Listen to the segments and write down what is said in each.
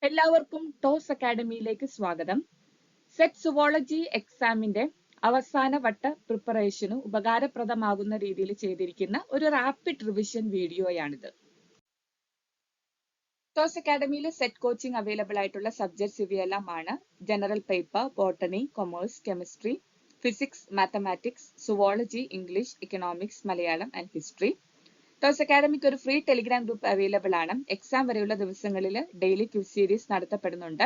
എല്ലാവർക്കും ടോസ് അക്കാഡമിയിലേക്ക് സ്വാഗതം. Set zoology എക്സാമിന്റെ അവസാന വട്ട പ്രിപ്പറേഷന് ഉപകാരപ്രദമാകുന്ന രീതിയിൽ ചെയ്തിരിക്കുന്ന ഒരു റാപ്പിഡ് റിവിഷൻ വീഡിയോയാണിത്. ടോസ് അക്കാഡമിയിൽ സെറ്റ് കോച്ചിങ് അവൈലബിൾ ആയിട്ടുള്ള സബ്ജക്ട്സ് ഇവയെല്ലാമാണ്: general paper, botany, commerce, chemistry, physics, mathematics, zoology, English, economics, Malayalam and history. Toss അക്കാഡമിക്ക് ഒരു ഫ്രീ ടെലിഗ്രാം ഗ്രൂപ്പ് അവൈലബിൾ ആണ്. എക്സാം വരെയുള്ള ദിവസങ്ങളിൽ ഡെയിലി ക്വിസ് സീരീസ് നടത്തപ്പെടുന്നുണ്ട്.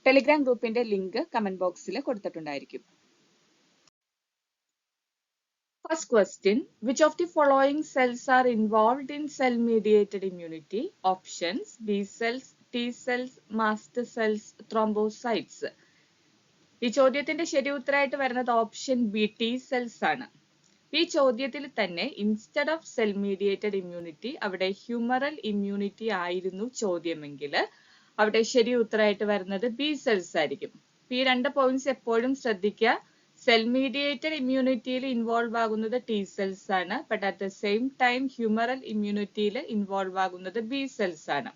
ടെലിഗ്രാം ഗ്രൂപ്പിന്റെ ലിങ്ക് കമന്റ് ബോക്സിൽ കൊടുത്തിട്ടുണ്ടായിരിക്കും. First question: which of the following cells are involved in cell mediated immunity? Options: B cells, T cells, mast cells, thrombocytes. ഈ ചോദ്യത്തിന്റെ ശരി ഉത്തരമായിട്ട് വരുന്നത് ഓപ്ഷൻ ബി, ടി സെൽസ് ആണ്. ഈ ചോദ്യത്തിൽ തന്നെ instead of cell mediated immunity അവിടെ ഹ്യൂമറൽ ഇമ്മ്യൂണിറ്റി ആയിരുന്നു ചോദ്യമെങ്കിൽ അവിടെ ശരി ഉത്തരമായിട്ട് വരുന്നത് ബി സെൽസ് ആയിരിക്കും. ഈ രണ്ട് പോയിന്റ്സ് എപ്പോഴും ശ്രദ്ധിക്കുക. സെൽ മീഡിയേറ്റഡ് ഇമ്മ്യൂണിറ്റിയിൽ ഇൻവോൾവ് ആകുന്നത് ടി സെൽസ് ആണ്. But at the same time humoral ഇമ്മ്യൂണിറ്റിയിൽ ഇൻവോൾവ് ആകുന്നത് ബി സെൽസ് ആണ്.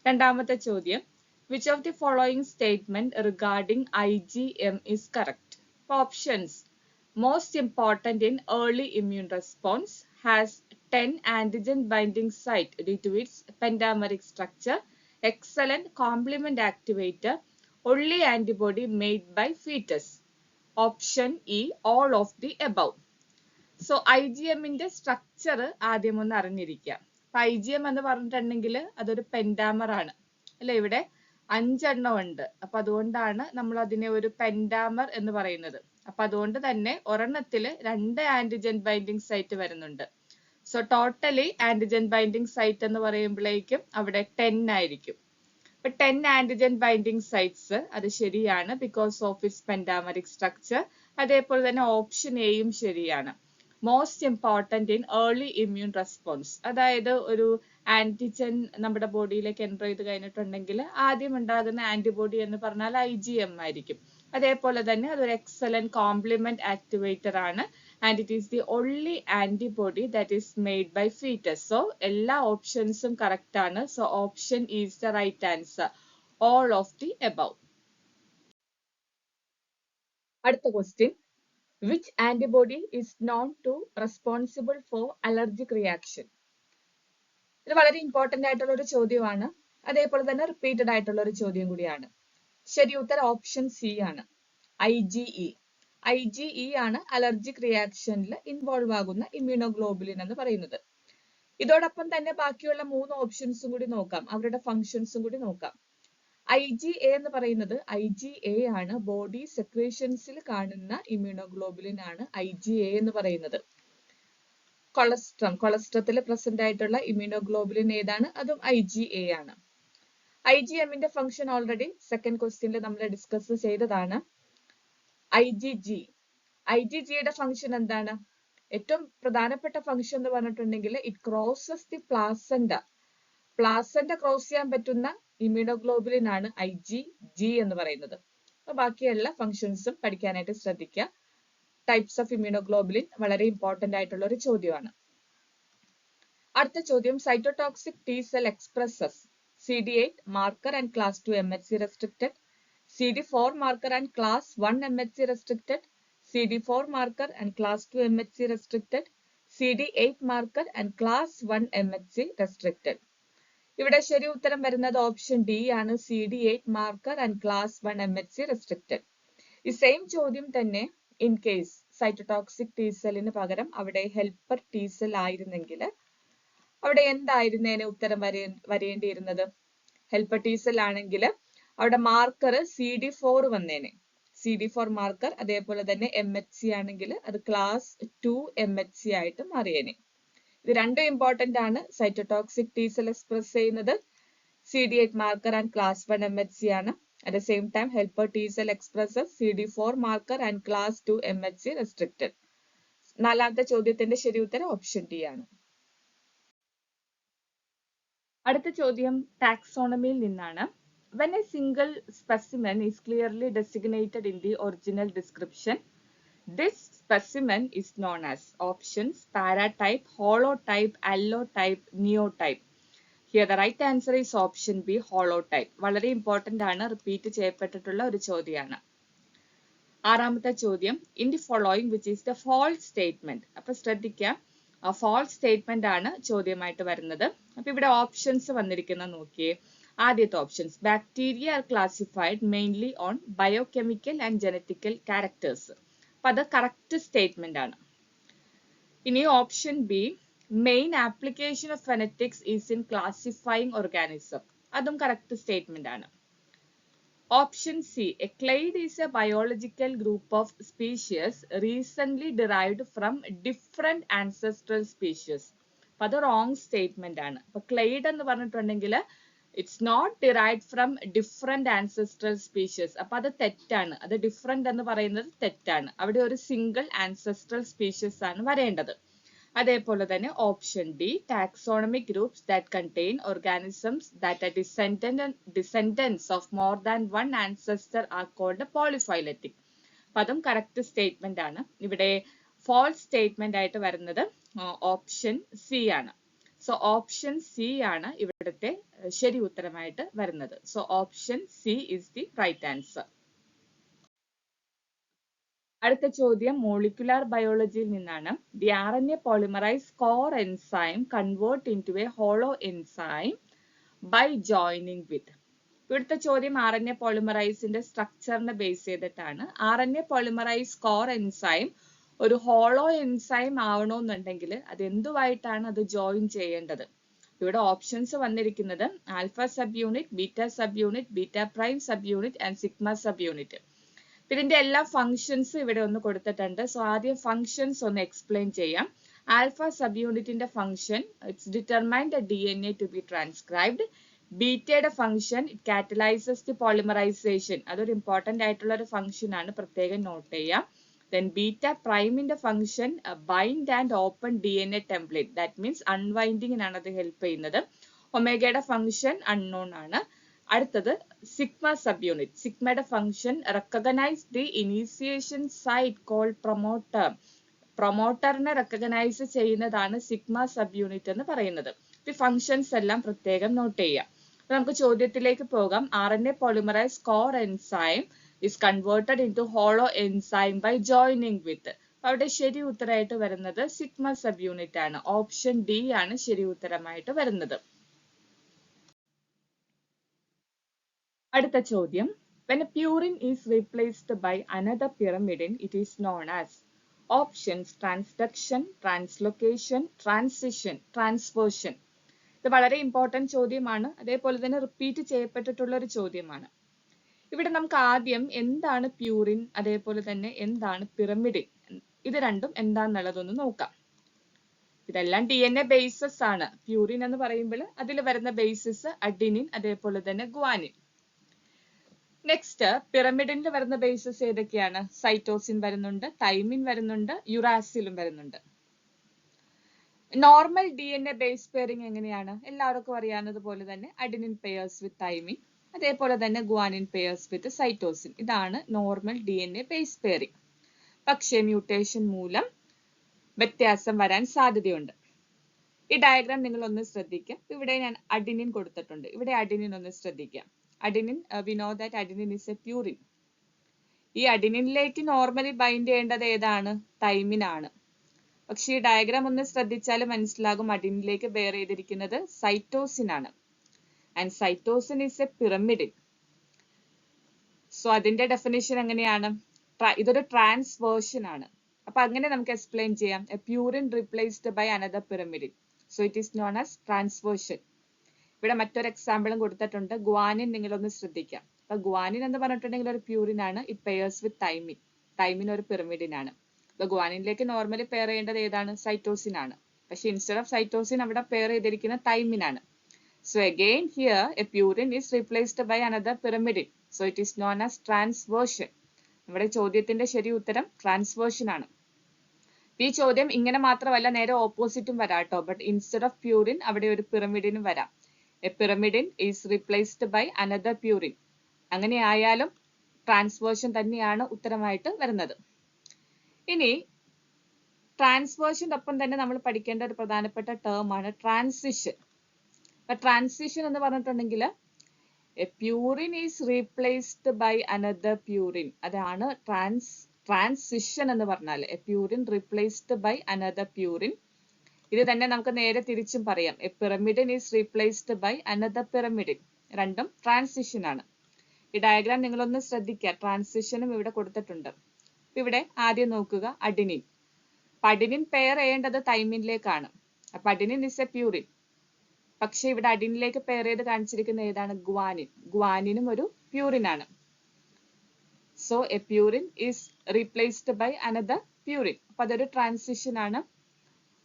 രണ്ടാമത്തെ ചോദ്യം: which of the following statement regarding IgM is correct? Options: most important in early immune response, has 10 antigen binding site due to its pentameric structure, excellent complement activator, only antibody made by fetus. Option E, all of the above. So IgMന്റെ structure ആദ്യം ഒന്ന് അറിഞ്ഞിരിക്കുക. IgM എന്ന് പറഞ്ഞിട്ടുണ്ടെങ്കിൽ അതൊരു പെൻഡാമർ ആണ് അല്ലെ. ഇവിടെ 5 എണ്ണം ഉണ്ട്. അപ്പൊ അതുകൊണ്ടാണ് നമ്മൾ അതിനെ ഒരു പെൻഡാമർ എന്ന് പറയുന്നത്. അപ്പൊ അതുകൊണ്ട് തന്നെ ഒരെണ്ണത്തില് 2 ആന്റിജൻ ബൈൻഡിങ് സൈറ്റ് വരുന്നുണ്ട്. So totally antigen binding site എന്ന് പറയുമ്പോഴേക്കും അവിടെ 10 ആയിരിക്കും. അപ്പൊ 10 ആന്റിജൻ ബൈൻഡിങ് സൈറ്റ്സ് അത് ശരിയാണ്, ബിക്കോസ് ഓഫ് ഇറ്റ്സ് പെൻഡാമറിക് സ്ട്രക്ചർ. അതേപോലെ തന്നെ ഓപ്ഷൻ എയും ശരിയാണ്. Most important in early immune response, അതായത് ഒരു ആന്റിജൻ നമ്മുടെ ബോഡിയിലേക്ക് എൻ്റർ ചെയ്ത് കഴിഞ്ഞിട്ടുണ്ടെങ്കിൽ ആദ്യം ഉണ്ടാകുന്ന ആന്റിബോഡി എന്ന് പറഞ്ഞാൽ IgM ആയിരിക്കും. അതേപോലെ തന്നെ അതൊരു എക്സലന്റ് കോംപ്ലിമെന്റ് ആക്ടിവേറ്റർ ആണ്. And it is the only antibody that is made by fetus. So എല്ലാ ഓപ്ഷൻസും കറക്റ്റ് ആണ്. So option is the right answer, all of the above. അടുത്ത question: which antibody is known to responsible for allergic reaction? ഇത് വളരെ important ആയിട്ടുള്ള ഒരു ചോദ്യമാണ്. അതേപോലെ തന്നെ റിപ്പീറ്റഡ് ആയിട്ടുള്ള ഒരു ചോദ്യം കൂടിയാണ്. ശരി ഉത്തരം ഓപ്ഷൻ സി ആണ്, IgE. IgE ആണ് അലർജിക് റിയാക്ഷനിൽ ഇൻവോൾവ് ആകുന്ന ഇമ്മ്യൂണോഗ്ലോബുലിൻ എന്ന് പറയുന്നത്. ഇതോടൊപ്പം തന്നെ ബാക്കിയുള്ള 3 ഓപ്ഷൻസും കൂടി നോക്കാം, അവരുടെ ഫങ്ഷൻസും കൂടി നോക്കാം. IgA എന്ന് പറയുന്നത് IgA ആണ്, ബോഡി സെക്രീഷൻസിൽ കാണുന്ന ഇമ്മ്യൂണോഗ്ലോബുലിൻ ആണ് IgA എന്ന് പറയുന്നത്. കൊളസ്ട്രത്തിൽ പ്രസന്റ് ആയിട്ടുള്ള ഇമ്മ്യൂണോഗ്ലോബുലിൻ ഏതാണ്? അതും IgA ആണ്. IgMന്റെ ഫംഗ്ഷൻ ഓൾറെഡി സെക്കൻഡ് ക്വസ്റ്റ്യനിൽ നമ്മൾ ഡിസ്കസ് ചെയ്തതാണ്. IgGയുടെ ഫംഗ്ഷൻ എന്താണ്? ഏറ്റവും പ്രധാനപ്പെട്ട ഫംഗ്ഷൻ എന്ന് പറഞ്ഞിട്ടുണ്ടെങ്കിൽ it crosses the placenta cross ചെയ്യാൻ പറ്റുന്ന ഇമ്മ്യൂണോഗ്ലോബുലിൻ ആണ് IgG എന്ന് പറയുന്നത്. അപ്പൊ ബാക്കിയുള്ള ഫംഗ്ഷൻസും പഠിക്കാനായിട്ട് ശ്രദ്ധിക്കുക. ടൈപ്സ് ഓഫ് ഇമ്മ്യൂണോഗ്ലോബുലിൻ വളരെ ഇമ്പോർട്ടന്റ് ആയിട്ടുള്ള ഒരു ചോദ്യമാണ്. അടുത്ത ചോദ്യം: cytotoxic T cell expresses CD8 marker and class 2 MHC restricted, CD4 marker and class 1 MHC restricted, CD4 marker and class 2 MHC restricted, CD8 marker and class 1 MHC restricted. ഇവിടെ ശരി ഉത്തരം വരുന്നത് ഓപ്ഷൻ ഡി ആണ്, CD8 marker and class 1 MHC restricted. ഈ same ചോദ്യം തന്നെ in case cytotoxic T സെല്ലിന് പകരം അവിടെ ഹെൽപ്പർ T സെൽ ആയിരുന്നെങ്കിൽ അവിടെ എന്തായിരുന്നേനെ ഉത്തരം വരേണ്ടിയിരുന്നത്? ഹെൽപ്പർ T സെൽ ആണെങ്കിൽ അവിടെ മാർക്കർ CD4 വന്നേനെ, CD4 മാർക്കർ. അതേപോലെ തന്നെ MHC ആണെങ്കിൽ അത് ക്ലാസ് 2 MHC ആയിട്ട് മാറിയേനെ. ഇത് രണ്ടും ഇമ്പോർട്ടന്റ് ആണ്. സൈറ്റോടോക്സിക് T സെൽ എക്സ്പ്രസ് ചെയ്യുന്നത് CD8 marker and class 1 MHC ആണ്. At the same time helper T cell expresses CD4 marker and class 2 MHC restricted. നാലാമത്തെ ചോദ്യത്തിന്റെ ശരി ഉത്തരം ഓപ്ഷൻ ഡി ആണ്. അടുത്ത ചോദ്യം ടാക്സോണമിയിൽ നിന്നാണ്. When a single specimen is clearly designated in the original description, this specimen is known as options: paratype, holotype, allotype, neotype. Here the right answer is option B, holotype. വളരെ important ആണ്, repeat ചെയ്യപ്പെട്ടിട്ടുള്ള ഒരു ചോദ്യമാണ്. ആറാമത്തെ ചോദ്യം, in the following which is the false statement. അപ്പൊ ശ്രദ്ധിക്കാം, false statement ആണ് ചോദ്യമായിട്ട് വരുന്നത്. അപ്പൊ ഇവിടെ ഓപ്ഷൻസ് വന്നിരിക്കുന്ന നോക്കിയേ. ആദ്യത്തെ options, bacteria are classified mainly on biochemical and genetical characters. അപ്പൊ അത് കറക്റ്റ് സ്റ്റേറ്റ്മെന്റ് ആണ്. ഇനി option B, main application of phenetics is in classifying organism. അതും കറക്റ്റ് സ്റ്റേറ്റ്മെന്റ് ആണ്. Option C, a clade is a biological group of species recent derived from different ancestral species. അപ്പൊ അത് wrong statement ആണ്. അപ്പൊ clade എന്ന് പറഞ്ഞിട്ടുണ്ടെങ്കിൽ it's not derived from different ancestral species. അപ്പൊ അത് തെറ്റാണ്. അത് ഡിഫറെന്റ് എന്ന് പറയുന്നത് തെറ്റാണ്. അവിടെ ഒരു സിംഗിൾ ആൻസെസ്ട്രൽ സ്പീഷ്യസ് ആണ് വരേണ്ടത്. അതേപോലെ തന്നെ option D, taxonomic groups that contain organisms that are descendants of more than one ancestor are called polyphyletic. അപ്പൊ അതും കറക്റ്റ് സ്റ്റേറ്റ്മെന്റ് ആണ്. ഇവിടെ ഫോൾസ് സ്റ്റേറ്റ്മെന്റ് ആയിട്ട് വരുന്നത് ഓപ്ഷൻ സി ആണ്. സോ ഓപ്ഷൻ സി ആണ് ഇവിടുത്തെ ശരി ഉത്തരമായിട്ട് വരുന്നത്. So option C is the right answer. അടുത്ത ചോദ്യം മോളിക്കുലാർ ബയോളജിയിൽ നിന്നാണ്. The RNA polymerase core enzyme convert into a holoenzyme by joining with. ഇവിടുത്തെ ചോദ്യം RNA പോളിമറൈസിന്റെ സ്ട്രക്ചറിനെ ബേസ് ചെയ്തിട്ടാണ്. RNA പോളിമറൈസ് കോർ എൻസൈം ഒരു ഹോളോ എൻസൈം ആവണമെന്നുണ്ടെങ്കിൽ അത് എന്തുമായിട്ടാണ് അത് ജോയിൻ ചെയ്യേണ്ടത്? ഇവിടെ ഓപ്ഷൻസ് വന്നിരിക്കുന്നത് alpha subunit, beta subunit, beta prime sub unit and sigma sub unit. ഇതിന്റെ എല്ലാ ഫംഗ്ഷൻസ് ഇവിടെ ഒന്ന് കൊടുത്തിട്ടുണ്ട്. സോ ആദ്യം ഫംഗ്ഷൻസ് ഒന്ന് എക്സ്പ്ലെയിൻ ചെയ്യാം. ആൽഫ സബ് യൂണിറ്റിന്റെ function, it's determine the DNA to be transcribed. ബീറ്റയുടെ function, it catalyses the polymerisation. അതൊരു ഇമ്പോർട്ടന്റ് ആയിട്ടുള്ള ഒരു ഫംഗ്ഷൻ ആണ്, പ്രത്യേകം നോട്ട് ചെയ്യാം. Then beta prime in the function bind and open DNA template. That means unwinding ആണ് അത് ഹെൽപ്പ് ചെയ്യുന്നത്. ഒമേഗയുടെ ഫംഗ്ഷൻ അൺനോൺ ആണ്. അടുത്തത് സിഗ്മ സബ് യൂണിറ്റ്. സിഗ്മയുടെ function recognise the initiation site called promoter. പ്രൊമോട്ടറിനെ റെക്കഗ്നൈസ് ചെയ്യുന്നതാണ് സിഗ്മ സബ് യൂണിറ്റ് എന്ന് പറയുന്നത്. ഈ ഫംഗ്ഷൻസ് എല്ലാം പ്രത്യേകം നോട്ട് ചെയ്യാം. നമുക്ക് ചോദ്യത്തിലേക്ക് പോകാം. RNA polymerase core enzyme is converted into hollow enzyme by joining with. അവിടെ ശരി ഉത്തരമായിട്ട് വരുന്നത് സിഗ്മ സബ് യൂണിറ്റ് ആണ്. ഓപ്ഷൻ ഡി ആണ് ശരി ഉത്തരമായിട്ട് വരുന്നത്. അടുത്ത ചോദ്യം, when a purine is replaced by another pyrimidine, it is known as. Options transduction, translocation, transition, transversion. ഇത് വളരെ ഇമ്പോർട്ടന്റ് ചോദ്യമാണ്. അതേപോലെ തന്നെ റിപ്പീറ്റ് ചെയ്യപ്പെട്ടിട്ടുള്ള ഒരു ചോദ്യമാണ്. ഇവിടെ നമുക്ക് ആദ്യം എന്താണ് പ്യൂറിൻ, അതേപോലെ തന്നെ എന്താണ് പിറമിഡിൻ, ഇത് രണ്ടും എന്താന്നുള്ളതൊന്ന് നോക്കാം. ഇതെല്ലാം DNA ബേസസ് ആണ്. പ്യൂറിൻ എന്ന് പറയുമ്പോൾ അതിൽ വരുന്ന ബേസസ് അഡിനിൻ, അതേപോലെ തന്നെ ഗ്വാനിൻ. നെക്സ്റ്റ് പിറമിഡിനിൽ വരുന്ന ബേസസ് ഏതൊക്കെയാണ്? സൈറ്റോസിൻ വരുന്നുണ്ട്, തൈമിൻ വരുന്നുണ്ട്, യുറാസിലും വരുന്നുണ്ട്. നോർമൽ DNA ബേസ് പെയറിംഗ് എങ്ങനെയാണ്? എല്ലാവർക്കും അറിയാവുന്നതുപോലെ തന്നെ അഡിനിൻ പെയർസ് വിത്ത് തൈമിൻ, അതേപോലെ തന്നെ ഗ്വാനിൻ പെയർസ് വിത്ത് സൈറ്റോസിൻ. ഇതാണ് നോർമൽ DNA ബേസ് പെയറിംഗ്. പക്ഷേ മ്യൂട്ടേഷൻ മൂലം വ്യത്യാസം വരാൻ സാധ്യതയുണ്ട്. ഈ ഡയഗ്രാം നിങ്ങൾ ഒന്ന് ശ്രദ്ധിക്കുക. ഇവിടെ ഞാൻ അഡിനിൻ കൊടുത്തിട്ടുണ്ട്. ഇവിടെ അഡിനിൻ ഒന്ന് ശ്രദ്ധിക്കാം. Adenine, we know that adenine is A purine. ഈ അഡിനിനിലേക്ക് നോർമലി ബൈൻഡ് ചെയ്യേണ്ടത് ഏതാണ്? തൈമിൻ ആണ്. പക്ഷെ ഈ ഡയഗ്രാം ഒന്ന് ശ്രദ്ധിച്ചാൽ മനസ്സിലാകും അഡിനിലേക്ക് ബെയർ ചെയ്തിരിക്കുന്നത് സൈറ്റോസിൻ ആണ്. And cytosine is a pyrimidine. So അതിന്റെ ഡെഫിനിഷൻ എങ്ങനെയാണ്? ഇതൊരു ട്രാൻസ്വേർഷൻ ആണ്. അപ്പൊ അങ്ങനെ നമുക്ക് എക്സ്പ്ലെയിൻ ചെയ്യാം. A purine replaced by another pyrimidine. So it is known as transversion. ഇവിടെ മറ്റൊരു എക്സാമ്പിളും കൊടുത്തിട്ടുണ്ട്. ഗ്വാനിൻ നിങ്ങളൊന്ന് ശ്രദ്ധിക്കാം. അപ്പൊ ഗ്വാനിൻ എന്ന് പറഞ്ഞിട്ടുണ്ടെങ്കിൽ ഒരു പ്യൂറിൻ ആണ്. It pairs with thymine. Thymine ഒരു പിറമിഡിൻ ആണ്. അപ്പൊ ഗ്വാനിനിലേക്ക് നോർമലി പെയർ ചെയ്യേണ്ടത് ഏതാണ്? സൈറ്റോസിൻ ആണ്. പക്ഷെ ഇൻസ്റ്റെഡ് ഓഫ് സൈറ്റോസിൻ അവിടെ പെയർ ചെയ്തിരിക്കുന്ന തൈമിൻ ആണ്. So again here a purine is replaced by another pyrimidine. So it is known as transversion. നമ്മുടെ ചോദ്യത്തിന്റെ ശരി ഉത്തരം ട്രാൻസ്വേർഷൻ ആണ്. ഈ ചോദ്യം ഇങ്ങനെ മാത്രമല്ല, നേരെ ഓപ്പോസിറ്റും വരാട്ടോ. ബട്ട് ഇൻസ്റ്റെഡ് ഓഫ് പ്യൂറിൻ അവിടെ ഒരു പിറമിഡിനും വരാം. A pyrimidine is replaced by another purine. അങ്ങനെ ആയാലും ട്രാൻസ്വേർഷൻ തന്നെയാണ് ഉത്തരമായിട്ട് വരുന്നത്. ഇനി ട്രാൻസ്വേർഷന്റെ ഒപ്പം തന്നെ നമ്മൾ പഠിക്കേണ്ട ഒരു പ്രധാനപ്പെട്ട ടേം ആണ് ട്രാൻസിഷൻ. ട്രാൻസിഷൻ എന്ന് പറഞ്ഞിട്ടുണ്ടെങ്കിൽ a purine is replaced by another purine. അതാണ് ട്രാൻസിഷൻ എന്ന് പറഞ്ഞാൽ. A purine replaced by another purine. ഇത് തന്നെ നമുക്ക് നേരെ തിരിച്ചും പറയാം. A pyrimidine is replaced by another pyrimidine. രണ്ടും ട്രാൻസിഷൻ ആണ്. ഈ ഡയഗ്രാം നിങ്ങളൊന്ന് ശ്രദ്ധിക്കുക. ട്രാൻസിഷനും ഇവിടെ കൊടുത്തിട്ടുണ്ട്. ഇവിടെ ആദ്യം നോക്കുക അഡിനിൻ. അഡിനിൻ പെയർ ചെയ്യേണ്ടത് തൈമിനിലേക്കാണ്. അപ്പൊ അഡിനിൻ ഇസ് എ പ്യൂറിൻ. പക്ഷെ ഇവിടെ അഡിനിലേക്ക് പെയർ ചെയ്ത് കാണിച്ചിരിക്കുന്ന ഏതാണ്? ഗ്വാനിൻ. ഗ്വാനിനും ഒരു പ്യൂറിൻ ആണ്. So a purine is replaced by another purine. അപ്പൊ അതൊരു ട്രാൻസിഷൻ ആണ്.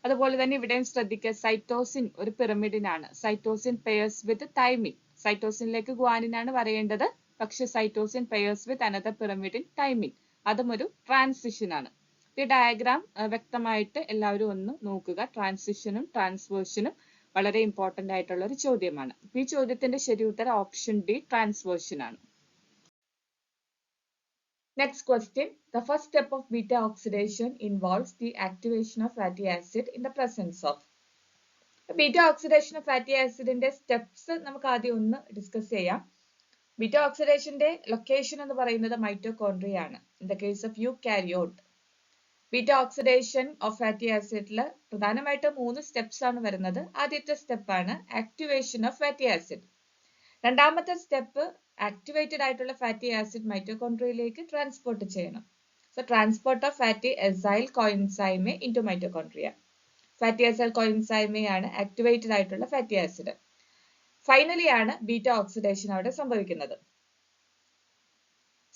അതുപോലെ തന്നെ ഇവിടെയും ശ്രദ്ധിക്കുക, സൈറ്റോസിൻ ഒരു പിറമിഡിൻ ആണ്. Cytosine pairs with thymine. സൈറ്റോസിനിലേക്ക് ഗ്വാനിൻ ആണ് വരേണ്ടത്. പക്ഷെ cytosine pairs with another pyrimidine thymine. അതും ഒരു ട്രാൻസിഷൻ ആണ്. ഈ ഡയഗ്രാം വ്യക്തമായിട്ട് എല്ലാവരും ഒന്ന് നോക്കുക. ട്രാൻസിഷനും ട്രാൻസ്വേർഷനും വളരെ ഇമ്പോർട്ടന്റ് ആയിട്ടുള്ള ഒരു ചോദ്യമാണ്. ഈ ചോദ്യത്തിന്റെ ശരി ഉത്തരം ഓപ്ഷൻ ഡി, ട്രാൻസ്വേർഷൻ ആണ്. Next question. The first step of beta oxidation involves the activation of fatty acid in the presence of. Beta oxidation of fatty acid ന്റെ സ്റ്റെപ്സ് നമുക്ക് ആദ്യം ഒന്ന് ഡിസ്കസ് ചെയ്യാം. ബീറ്റ ഓക്സിഡേഷന്റെ ലൊക്കേഷൻ എന്ന് പറയുന്നത് മൈറ്റോകോൺട്രിയ ആണ്. In the case of eukaryote beta oxidation of fatty ആസിഡിൽ പ്രധാനമായിട്ട് 3 സ്റ്റെപ്സ് ആണ് വരുന്നത്. ആദ്യത്തെ സ്റ്റെപ്പ് ആണ് ആക്ടിവേഷൻ ഓഫ് ഫാറ്റി ആസിഡ്. രണ്ടാമത്തെ സ്റ്റെപ്പ് ആക്ടിവേറ്റഡ് ആയിട്ടുള്ള ഫാറ്റി ആസിഡ് മൈറ്റോകോൺട്രിയയിലേക്ക് ട്രാൻസ്പോർട്ട് ചെയ്യണം. So transport of fatty acyl coenzyme A into mitochondria. Fatty acyl കോഎൻസൈമെയാണ് ആക്ടിവേറ്റഡ് ആയിട്ടുള്ള ഫാറ്റി ആസിഡ്. ഫൈനലി ആണ് ബീറ്റ ഓക്സിഡേഷൻ അവിടെ സംഭവിക്കുന്നത്.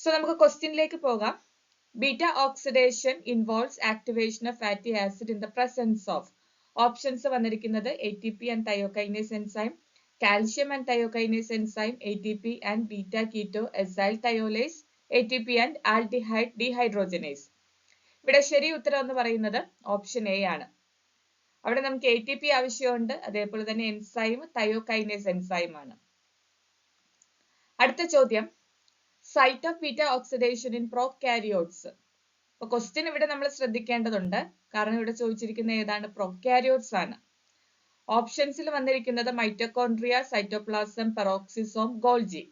സോ നമുക്ക് ക്വസ്റ്റ്യനിലേക്ക് പോകാം. Beta oxidation involves activation of fatty acid in the presence of. Options വന്നിരിക്കുന്നത് ATP and thiokinase enzyme, calcium and thiokinase enzyme, ATP and beta keto acyl thiolase, ATP and aldehyde dehydrogenase. ഇവിടെ ശരി ഉത്തരം എന്ന് പറയുന്നത് ഓപ്ഷൻ എ ആണ്. അവിടെ നമുക്ക് ATP ആവശ്യമുണ്ട്. അതേപോലെ തന്നെ എൻസൈം തയോകൈനേസ് എൻസൈം ആണ്. അടുത്ത ചോദ്യം, site of beta oxidation in prokaryotes. അപ്പൊ ക്വസ്റ്റ്യൻ ഇവിടെ നമ്മൾ ശ്രദ്ധിക്കേണ്ടതുണ്ട്. കാരണം ഇവിടെ ചോദിച്ചിരിക്കുന്ന ഏതാണ്? പ്രോകാരിയോട്സ് ആണ്. ഓപ്ഷൻസിൽ വന്നിരിക്കുന്നത് mitochondria, cytoplasm, peroxisome, Golgi.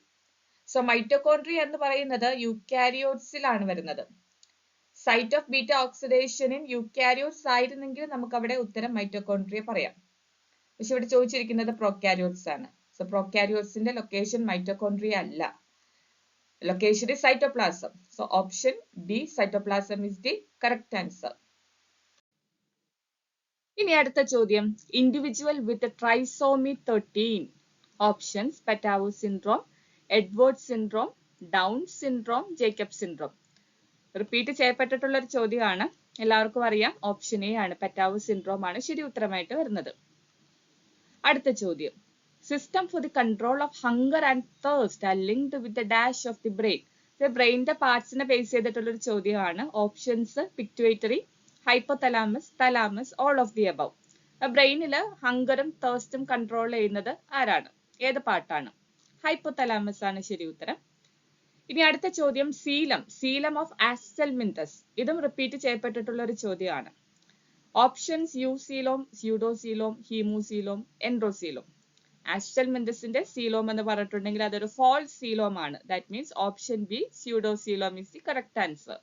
So mitochondria എന്ന് പറയുന്നത് യൂകാരിയോട്സിലാണ് വരുന്നത്. Site of beta oxidation in eukaryotes ആയിരുന്നെങ്കിൽ നമുക്ക് അവിടെ ഉത്തരം മൈറ്റോകോൺട്രിയ പറയാം. പക്ഷെ ഇവിടെ ചോദിച്ചിരിക്കുന്നത് പ്രോകാരിയോട്സ് ആണ്. സോ പ്രോകാരിയോട്സിന്റെ ലൊക്കേഷൻ മൈറ്റോകോൺട്രിയ അല്ല. Location is cytoplasm. So option D, cytoplasm is the correct answer. ഇനി അടുത്ത ചോദ്യം, individual with trisomy 13. Options Patau syndrome, Edward syndrome, Down syndrome, Jacob syndrome. Repeat ചെയ്യപ്പെട്ടിട്ടുള്ള ഒരു ചോദ്യമാണ്. എല്ലാവർക്കും അറിയാം ഓപ്ഷൻ എ ആണ്, പെറ്റാവോ സിൻഡ്രോം ആണ് ശരി ഉത്തരമായിട്ട് വരുന്നത്. അടുത്ത ചോദ്യം, system for the control of hunger and thirst are linked with the dash of the brain. ബ്രെയിനിന്റെ പാർട്സിനെ ബേസ് ചെയ്തിട്ടുള്ള ഒരു ചോദ്യമാണ്. Options pituitary, hypothalamus, thalamus, all of the above. ബ്രെയിനിൽ ഹങ്കറും തേഴ്സ്റ്റും കൺട്രോൾ ചെയ്യുന്നത് ആരാണ്? ഏത് പാർട്ടാണ്? ഹൈപ്പോതലാമസ് ആണ് ശരി ഉത്തരം. ഇനി അടുത്ത ചോദ്യം, സീലം ഓഫ് ആസ്റ്റൽമിന്തസ്. ഇതും റിപ്പീറ്റ് ചെയ്യപ്പെട്ടിട്ടുള്ള ഒരു ചോദ്യമാണ്. ഓപ്ഷൻസ് യൂസീലോം, സ്യൂഡോസീലോം, ഹീമോസീലോം, എൻഡ്രോസീലോം. ആസ്റ്റൽമിന്തസിന്റെ സീലോം എന്ന് പറഞ്ഞിട്ടുണ്ടെങ്കിൽ അതൊരു ഫാൾസ് സീലോം ആണ്. That means option B, സ്യൂഡോസീലോം is the correct answer.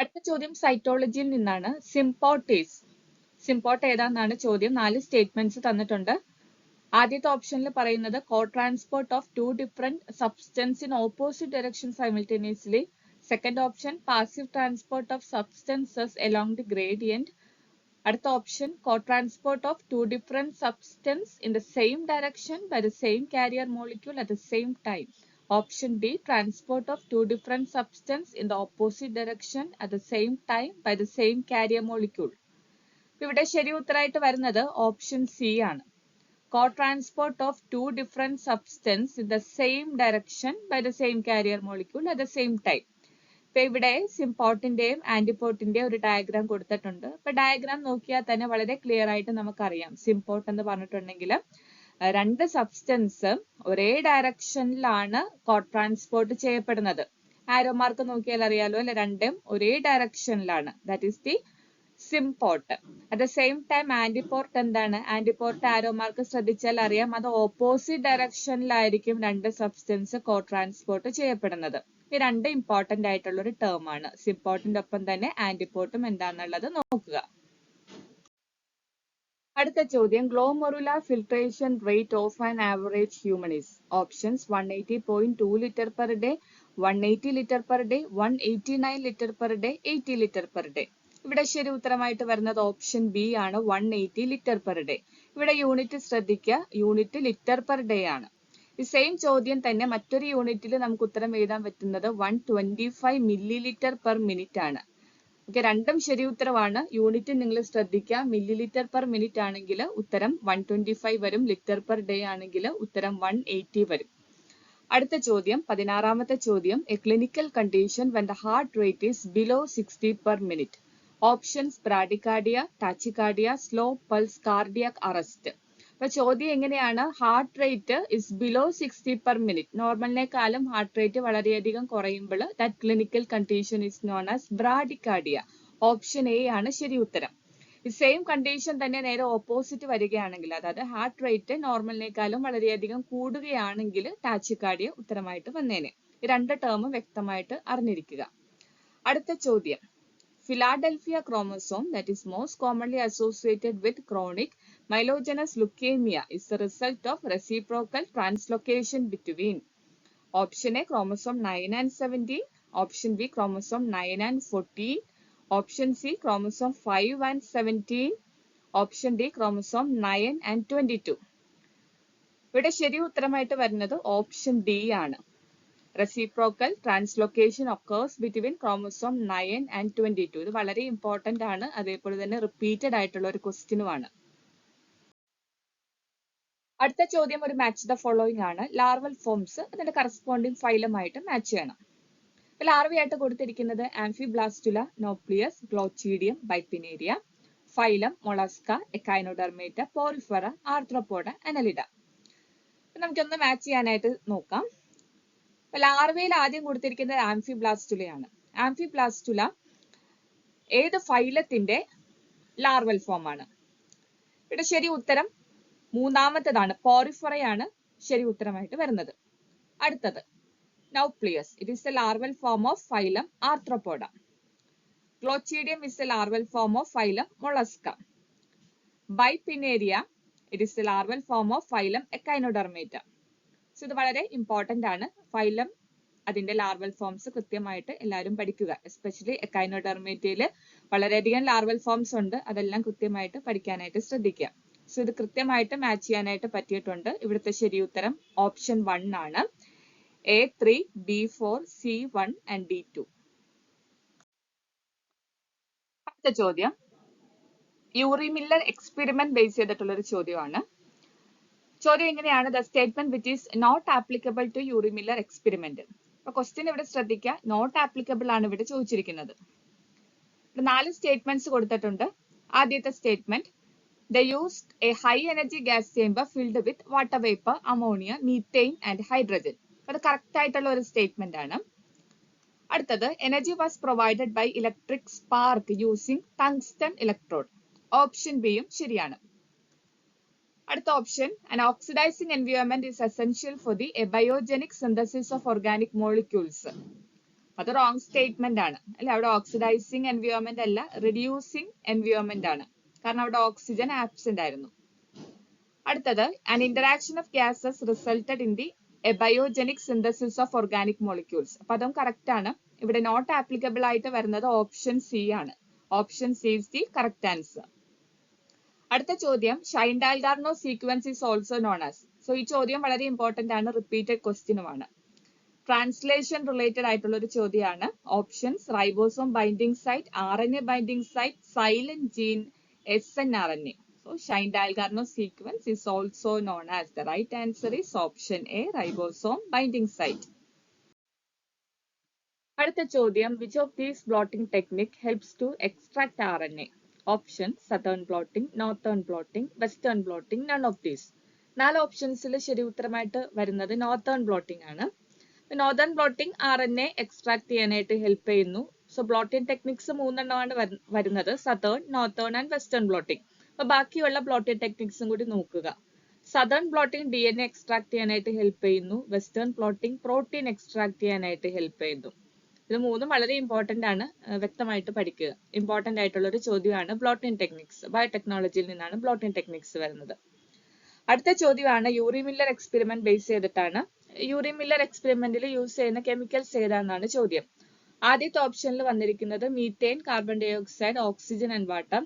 അടുത്ത ചോദ്യം സൈറ്റോളജിയിൽ നിന്നാണ്. സിംപോട്ട് ഏതാണെന്നാണ് ചോദ്യം. 4 സ്റ്റേറ്റ്മെന്റ്സ് തന്നിട്ടുണ്ട്. ആദ്യത്തെ ഓപ്ഷനിൽ പറയുന്നത് co transport of 2 different substance in opposite direction simultaneously. Second option passive transport of substances along the gradient. അടുത്ത option co transport of 2 different substance in the same direction by the same carrier molecule at the same time. Option D, transport of 2 different substances in the opposite direction at the same time by the same carrier molecule. ഇവിടെ ശരി ഉത്തരമായിട്ട് വരുന്നത് option C ആണ്. കോ transport of 2 different substances in the same direction by the same carrier molecule at the same time. ഇപ്പൊ ഇവിടെ സിംപോട്ടിന്റെയും ആന്റിപോട്ടിന്റെയും ഒരു diagram കൊടുത്തിട്ടുണ്ട്. ഇപ്പൊ ഡയഗ്രാം നോക്കിയാൽ തന്നെ വളരെ ക്ലിയർ ആയിട്ട് നമുക്കറിയാം. സിംപോട്ട് എന്ന് പറഞ്ഞിട്ടുണ്ടെങ്കിൽ 2 സബ്സ്റ്റൻസ് ഒരേ ഡയറക്ഷനിലാണ് കോ ട്രാൻസ്പോർട്ട് ചെയ്യപ്പെടുന്നത്. ആരോ മാർക്ക് നോക്കിയാൽ അറിയാലോ അല്ലെ, രണ്ടും ഒരേ ഡയറക്ഷനിലാണ്. That is the symport. At the same time antiport എന്താണ്? ആന്റിപോർട്ട് ആരോ മാർക്ക് ശ്രദ്ധിച്ചാൽ അറിയാം, അത് ഓപ്പോസിറ്റ് ഡയറക്ഷനിലായിരിക്കും രണ്ട് സബ്സ്റ്റൻസ് കോ ട്രാൻസ്പോർട്ട് ചെയ്യപ്പെടുന്നത്. ഈ രണ്ട് ഇമ്പോർട്ടന്റ് ആയിട്ടുള്ള ഒരു ടേം ആണ്. സിംപോർട്ടിന്റെ ഒപ്പം തന്നെ ആന്റിപോർട്ടും എന്താണെന്നുള്ളത് നോക്കുക. അടുത്ത ചോദ്യം, ഗ്ലോമറുല filtration rate of an average human is. Options 180.2 litre per day, 180 litre per day, 189 litre per day, 80 litre per day. ഇവിടെ ശരി ഉത്തരമായിട്ട് വരുന്നത് ഓപ്ഷൻ ബി ആണ്, 180 ലിറ്റർ പെർ ഡേ. ഇവിടെ യൂണിറ്റ് ശ്രദ്ധിക്കുക, യൂണിറ്റ് ലിറ്റർ പെർ ഡേ ആണ്. ഈ സെയിം ചോദ്യം തന്നെ മറ്റൊരു യൂണിറ്റിൽ നമുക്ക് ഉത്തരം എഴുതാൻ പറ്റുന്നത് 125 മില്ലി ലിറ്റർ പെർ മിനിറ്റ് ആണ്. ഓക്കെ, രണ്ടും ശരി ഉത്തരവാണ്. യൂണിറ്റ് നിങ്ങൾ ശ്രദ്ധിക്കുക, മില്ലി ലിറ്റർ പെർ മിനിറ്റ് ആണെങ്കിൽ ഉത്തരം 125 വരും, ലിറ്റർ പെർ ഡേ ആണെങ്കിൽ ഉത്തരം 180 വരും. അടുത്ത ചോദ്യം, 16ാമത്തെ ചോദ്യം, a clinical condition when the heart rate is below 60 per minute. Options bradycardia, tachycardia, slow pulse, cardiac arrest. അപ്പൊ ചോദ്യം എങ്ങനെയാണ്? Heart rate is below 60 per minute. നോർമലിനെക്കാളും ഹാർട്ട് റേറ്റ് വളരെയധികം കുറയുമ്പോൾ that clinical condition is known as bradycardia. Option A ആണ് ശരി ഉത്തരം. ഈ സെയിം കണ്ടീഷൻ തന്നെ നേരെ ഓപ്പോസിറ്റ് വരികയാണെങ്കിൽ, അതായത് ഹാർട്ട് റേറ്റ് നോർമലിനെക്കാളും വളരെയധികം കൂടുകയാണെങ്കിൽ ടാച്ചിക്കാർഡിയ ഉത്തരമായിട്ട് വന്നേനെ. ഈ രണ്ട് ടേമും വ്യക്തമായിട്ട് അറിഞ്ഞിരിക്കുക. അടുത്ത ചോദ്യം, Philadelphia chromosome that is most commonly associated with chronic myelogenous leukemia is the result of reciprocal translocation between. Option A chromosome 9 and 17, option B chromosome 9 and 14, option C chromosome 5 and 17, option D chromosome 9 and 22. ഇവിടെ ശരി ഉത്തരമായിട്ട് വരുന്നത് option D ആണ്. Reciprocal translocation occurs between chromosome 9 and 22. ഇത് വളരെ important ആണ്, അതേപോലെ തന്നെ റിപ്പീറ്റഡ് ആയിട്ടുള്ള ഒരു ക്വസ്റ്റ്യനുമാണ്. അടുത്ത ചോദ്യം ഒരു മാച്ച് ദ ഫോളോയിങ് ആണ്. ലാർവൽ ഫോംസ് അതിന്റെ കറസ്പോണ്ടിങ് ഫൈലമായിട്ട് മാച്ച് ചെയ്യണം. ലാർവയായിട്ട് കൊടുത്തിരിക്കുന്നത് amphiblastula, nauplius, glochidium, bipinnaria. Phylum Mollusca, Echinodermata, Porifera, Arthropoda, Annelida. നമുക്കൊന്ന് മാച്ച് ചെയ്യാനായിട്ട് നോക്കാം. ലാർവയിൽ ആദ്യം കൊടുത്തിരിക്കുന്നത് ആംഫിബ്ലാസ്റ്റുലയാണ്. ആംഫിബ്ലാസ്റ്റുല ഏത് ഫൈലത്തിന്റെ ലാർവൽ ഫോം ആണ്? ഇവിടെ ശരി ഉത്തരം മൂന്നാമത്തേതാണ്, പോറിഫെറയാണ് ശരി ഉത്തരമായിട്ട് വരുന്നത്. അടുത്തത് nauplius, it is the larval form of phylum Arthropoda. Glochidium is the larval form of phylum Mollusca. Bipinnaria, it is the larval form of phylum Echinodermata. So ഇത് വളരെ ഇമ്പോർട്ടന്റ് ആണ്. ഫൈലം അതിന്റെ ലാർവൽ ഫോംസ് കൃത്യമായിട്ട് എല്ലാവരും പഠിക്കുക. Especially എക്കൈനോഡെർമേറ്റയിൽ വളരെയധികം larval forms ഉണ്ട്, അതെല്ലാം കൃത്യമായിട്ട് പഠിക്കാനായിട്ട് ശ്രദ്ധിക്കുക. സോ ഇത് കൃത്യമായിട്ട് മാച്ച് ചെയ്യാനായിട്ട് പറ്റിയിട്ടുണ്ട്. ഇവിടുത്തെ ശരി ഉത്തരം ഓപ്ഷൻ 1 ആണ്. A3, B4, C1 and D2. അടുത്ത ചോദ്യം യൂറി മില്ലർ എക്സ്പെരിമെന്റ് ബേസ് ചെയ്തിട്ടുള്ള ഒരു ചോദ്യമാണ്. ചോദ്യം എങ്ങനെയാണ്? The statement which is not applicable to Urey Miller experiment. അപ്പൊ ക്വസ്റ്റ്യൻ ഇവിടെ ശ്രദ്ധിക്കുക, നോട്ട് ആപ്ലിക്കബിൾ ആണ് ഇവിടെ ചോദിച്ചിരിക്കുന്നത്. 4 സ്റ്റേറ്റ്മെന്റ്സ് കൊടുത്തിട്ടുണ്ട്. ആദ്യത്തെ statement, they used a high energy gas chamber filled with water vapor, ammonia, methane and hydrogen. അത് കറക്റ്റ് ആയിട്ടുള്ള ഒരു സ്റ്റേറ്റ്മെന്റ് ആണ്. അടുത്തത്, energy was provided by electric spark using tungsten electrode. Option ബിയും ശരിയാണ്. അടുത്ത option, an oxidizing environment is essential for the abiogenetic synthesis of organic molecules. അത് wrong statement ആണ് അല്ലെ. അവിടെ ഓക്സിഡൈസിങ് എൻവയോൺമെന്റ് അല്ല, റിഡ്യൂസിങ് എൻവയോൺമെന്റ് ആണ്, കാരണം അവിടെ ഓക്സിജൻ ആബ്സെന്റ് ആയിരുന്നു. അടുത്തത്, an interaction of gases resulted in the abiogenec synthesis of organic molecules. അപ്പൊ അതും കറക്റ്റ് ആണ്. ഇവിടെ നോട്ട് ആപ്ലിക്കബിൾ ആയിട്ട് വരുന്നത് ഓപ്ഷൻ സി ആണ്. Option C is the correct answer. അടുത്ത ചോദ്യം, Shine Dalgarno sequence is also known as. So ഈ ചോദ്യം വളരെ ഇമ്പോർട്ടന്റ് ആണ്, റിപ്പീറ്റഡ് ക്വസ്റ്റ്യനുമാണ്. ട്രാൻസ്ലേഷൻ റിലേറ്റഡ് ആയിട്ടുള്ള ഒരു ചോദ്യമാണ്. Options, ribosome binding site, RNA binding site, silent gene, snRNA. So Shine Dalgarno sequence is also known as. The right answer is option A, ribosome binding site. അടുത്ത ചോദ്യം, which of these blotting technique helps to extract RNA? Option, southern blotting, northern blotting, western blotting, none of these. 4 ഓപ്ഷൻസിൽ ശരി ഉത്തരമായിട്ട് വരുന്നത് northern blotting ആണ്. Northern blotting RNA extract ചെയ്യാനായിട്ട് help ചെയ്യുന്നു. So blotting techniques മൂന്നെണ്ണമാണ് വരുന്നത്, southern, northern and western blotting. അപ്പൊ ബാക്കിയുള്ള ബ്ലോട്ടിംഗ് ടെക്നിക്സും കൂടി നോക്കുക. സതേൺ ബ്ലോട്ടിംഗ് DNA എക്സ്ട്രാക്ട് ചെയ്യാനായിട്ട് ഹെൽപ്പ് ചെയ്യുന്നു. വെസ്റ്റേൺ ബ്ലോട്ടിംഗ് പ്രോട്ടീൻ എക്സ്ട്രാക്ട് ചെയ്യാനായിട്ട് ഹെൽപ്പ് ചെയ്യുന്നു. ഇത് മൂന്നും വളരെ ഇമ്പോർട്ടന്റ് ആണ്, വ്യക്തമായിട്ട് പഠിക്കുക. ഇമ്പോർട്ടന്റ് ആയിട്ടുള്ള ഒരു ചോദ്യമാണ് ബ്ലോട്ടിംഗ് ടെക്നിക്സ്. ബയോടെക്നോളജിയിൽ നിന്നാണ് ബ്ലോട്ടിംഗ് ടെക്നിക്സ് വരുന്നത്. അടുത്ത ചോദ്യമാണ് യൂറി മില്ലർ എക്സ്പെരിമെന്റ് ബേസ് ചെയ്തിട്ടാണ്. യൂറി മില്ലർ എക്സ്പെരിമെന്റിൽ യൂസ് ചെയ്യുന്ന കെമിക്കൽസ് ഏതാണെന്നാണ് ചോദ്യം. ആദ്യത്തെ ഓപ്ഷനിൽ വന്നിരിക്കുന്നത് methane, carbon dioxide, oxygen and water.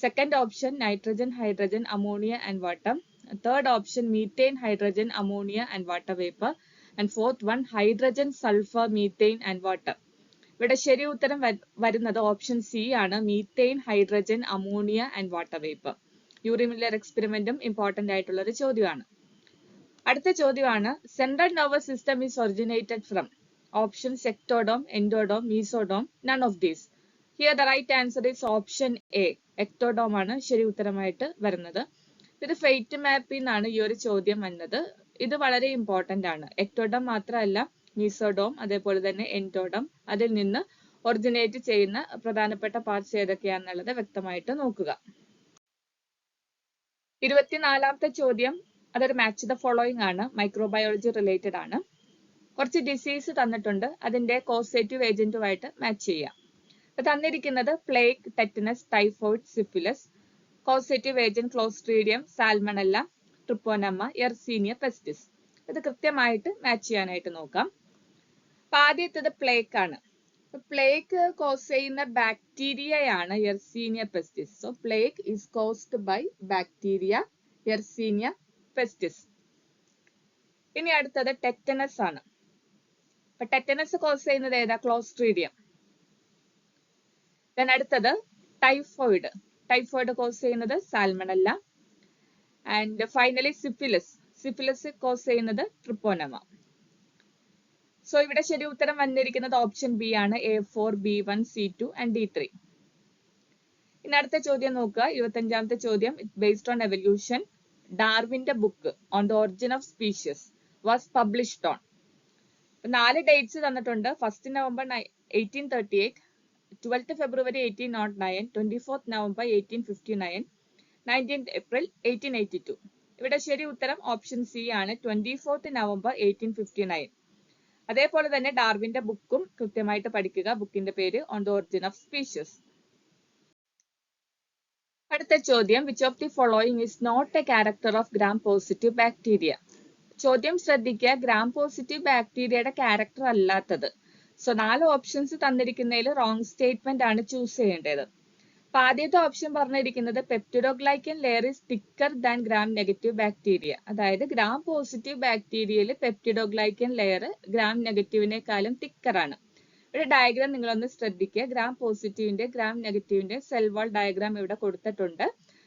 Second option nitrogen, hydrogen, ammonia and water. Third option methane, hydrogen, ammonia and water vapour. And fourth one hydrogen, sulphur, methane and water. ഇവിടെ ശരി ഉത്തരം വരുന്നത് option C ആണ്, methane, hydrogen, ammonia and water vapour. യൂറി മില്ലർ എക്സ്പെരിമെന്റും important ആയിട്ടുള്ള ഒരു ചോദ്യമാണ്. അടുത്ത ചോദ്യമാണ് central nervous system is originated from. Options ectoderm, endoderm, mesoderm, none of these. Here the right answer is option A, ectoderm ആണ് ശരി ഉത്തരമായിട്ട് വരുന്നത്. ഇത് ഫെയ്റ്റ് മാപ്പിൽ നിന്നാണ് ഈ ഒരു ചോദ്യം വന്നത്. ഇത് വളരെ ഇമ്പോർട്ടന്റ് ആണ്. എക്ടോഡോം മാത്രമല്ല, മീസോഡോം അതേപോലെ തന്നെ എൻഡോഡോം, അതിൽ നിന്ന് ഒറിജിനേറ്റ് ചെയ്യുന്ന പ്രധാനപ്പെട്ട പാർട്സ് ഏതൊക്കെയാണെന്നുള്ളത് വ്യക്തമായിട്ട് നോക്കുക. 24ാമത്തെ ചോദ്യം അതൊരു മാച്ച് ദ ഫോളോയിങ് ആണ്, മൈക്രോബയോളജി റിലേറ്റഡ് ആണ്. കുറച്ച് ഡിസീസ് തന്നിട്ടുണ്ട്, അതിന്റെ കോസേറ്റീവ് ഏജന്റുമായിട്ട് മാച്ച് ചെയ്യാം. തന്നിരിക്കുന്നത് plague, tetanus, typhoid, syphilis. Causative agent Clostridium, Salmonella, Treponema, Yersinia pestis. ഇത് കൃത്യമായിട്ട് മാച്ച് ചെയ്യാനായിട്ട് നോക്കാം. അപ്പൊ ആദ്യത്തേത് പ്ലേഗ് ആണ്. പ്ലേഗ് കോസ് ചെയ്യുന്ന ബാക്ടീരിയയാണ് Yersinia pestis. So plague is caused by bacteria Yersinia pestis. ഇനി അടുത്തത് ടെറ്റനസ് ആണ്. അപ്പൊ ടെറ്റനസ് കോസ് ചെയ്യുന്നത് ഏതാ? ക്ലോസ്ട്രീഡിയം. then അടുത്തത് ടൈഫോയിഡ്. ടൈഫോയിഡ് കോസ് ചെയ്യുന്നത് Salmonella. And finally syphilis. Syphilis cause ചെയ്യുന്നത് ട്രിപ്പോനമ. സോ ഇവിടെ ശരി ഉത്തരം വന്നിരിക്കുന്നത് ഓപ്ഷൻ ബി ആണ്, A4, B1, C2 and D3. ഇനി അടുത്ത ചോദ്യം നോക്കുക, 25ാമത്തെ ചോദ്യം. ബേസ്ഡ് ഓൺ എവല്യൂഷൻ, ഡാർവിന്റെ book on the origin of species was published on. 4 dates തന്നിട്ടുണ്ട്. 1 November 1838, 12 February 1809, 24 November 1859, 19 April 1882. ഇവിടെ ശരി ഉത്തരം ഓപ്ഷൻ സി ആണ്, 24 November 1859. അതേപോലെ തന്നെ ഡാർവിന്റെ ബുക്കും കൃത്യമായിട്ട് പഠിക്കുക. ബുക്കിന്റെ പേര് on the origin of species. അടുത്ത ചോദ്യം, which of the following is not a character of gram positive bacteria. ചോദ്യം ശ്രദ്ധിക്കുക, ഗ്രാം പോസിറ്റീവ് ബാക്ടീരിയയുടെ ക്യാരക്ടർ അല്ലാത്തത്. സോ 4 ഓപ്ഷൻസ് തന്നിരിക്കുന്നതിൽ റോങ് സ്റ്റേറ്റ്മെന്റ് ആണ് ചൂസ് ചെയ്യേണ്ടത്. അപ്പൊ ആദ്യത്തെ ഓപ്ഷൻ പറഞ്ഞിരിക്കുന്നത് peptidoglycan layer is thicker than gram negative bacteria. അതായത് ഗ്രാം പോസിറ്റീവ് ബാക്ടീരിയയിൽ പെപ്റ്റിഡോഗ്ലൈക്കൻ ലെയർ ഗ്രാം നെഗറ്റീവിനേക്കാളും തിക്കർ ആണ്. ഇവിടെ ഡയഗ്രാം നിങ്ങളൊന്ന് ശ്രദ്ധിക്കുക. ഗ്രാം പോസിറ്റീവിന്റെ ഗ്രാം നെഗറ്റീവിന്റെ സെൽ വാൾ ഡയഗ്രാം ഇവിടെ കൊടുത്തിട്ടുണ്ട്.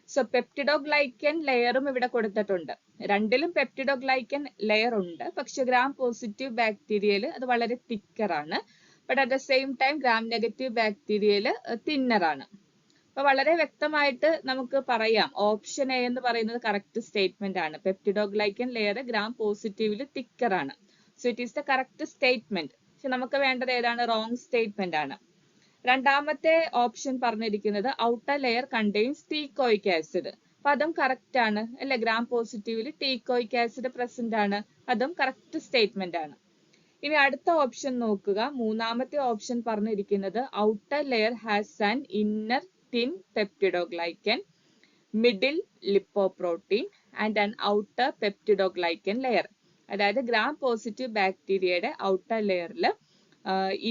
സോ പെപ്റ്റിഡോഗ്ലൈക്കൻ ലെയറും ഇവിടെ കൊടുത്തിട്ടുണ്ട്. രണ്ടിലും പെപ്റ്റിഡോഗ്ലൈക്കൻ ലെയർ ഉണ്ട്, പക്ഷെ ഗ്രാം പോസിറ്റീവ് ബാക്ടീരിയയിൽ അത് വളരെ തിക്കർ ആണ്. But at the same time gram negative ബാക്ടീരിയയിൽ തിന്നർ ആണ്. അപ്പൊ വളരെ വ്യക്തമായിട്ട് നമുക്ക് പറയാം, ഓപ്ഷൻ എ എന്ന് പറയുന്നത് കറക്റ്റ് സ്റ്റേറ്റ്മെന്റ് ആണ്. പെപ്റ്റിഡോഗ്ലൈക്കൻ ലെയർ ഗ്രാം പോസിറ്റീവിൽ തിക്കർ ആണ്. So it is the correct statement. പക്ഷെ നമുക്ക് വേണ്ടത് ഏതാണ്? റോങ് സ്റ്റേറ്റ്മെന്റ് ആണ്. രണ്ടാമത്തെ ഓപ്ഷൻ പറഞ്ഞിരിക്കുന്നത് ഔട്ടർ ലെയർ കണ്ടെയ്ൻസ് ടീക്കോയിക് ആസിഡ്. അപ്പൊ അതും കറക്റ്റ് ആണ് അല്ലെ, ഗ്രാം പോസിറ്റീവിൽ ടീക്കോയിക് ആസിഡ് പ്രസന്റ് ആണ്. അതും കറക്റ്റ് സ്റ്റേറ്റ്മെന്റ് ആണ്. ഇനി അടുത്ത ഓപ്ഷൻ നോക്കുക, മൂന്നാമത്തെ ഓപ്ഷൻ പറഞ്ഞിരിക്കുന്നത് outer layer has an inner thin peptidoglycan, middle lipoprotein and an outer peptidoglycan layer. അതായത് ഗ്രാം പോസിറ്റീവ് ബാക്ടീരിയയുടെ ഔട്ടർ ലെയറിൽ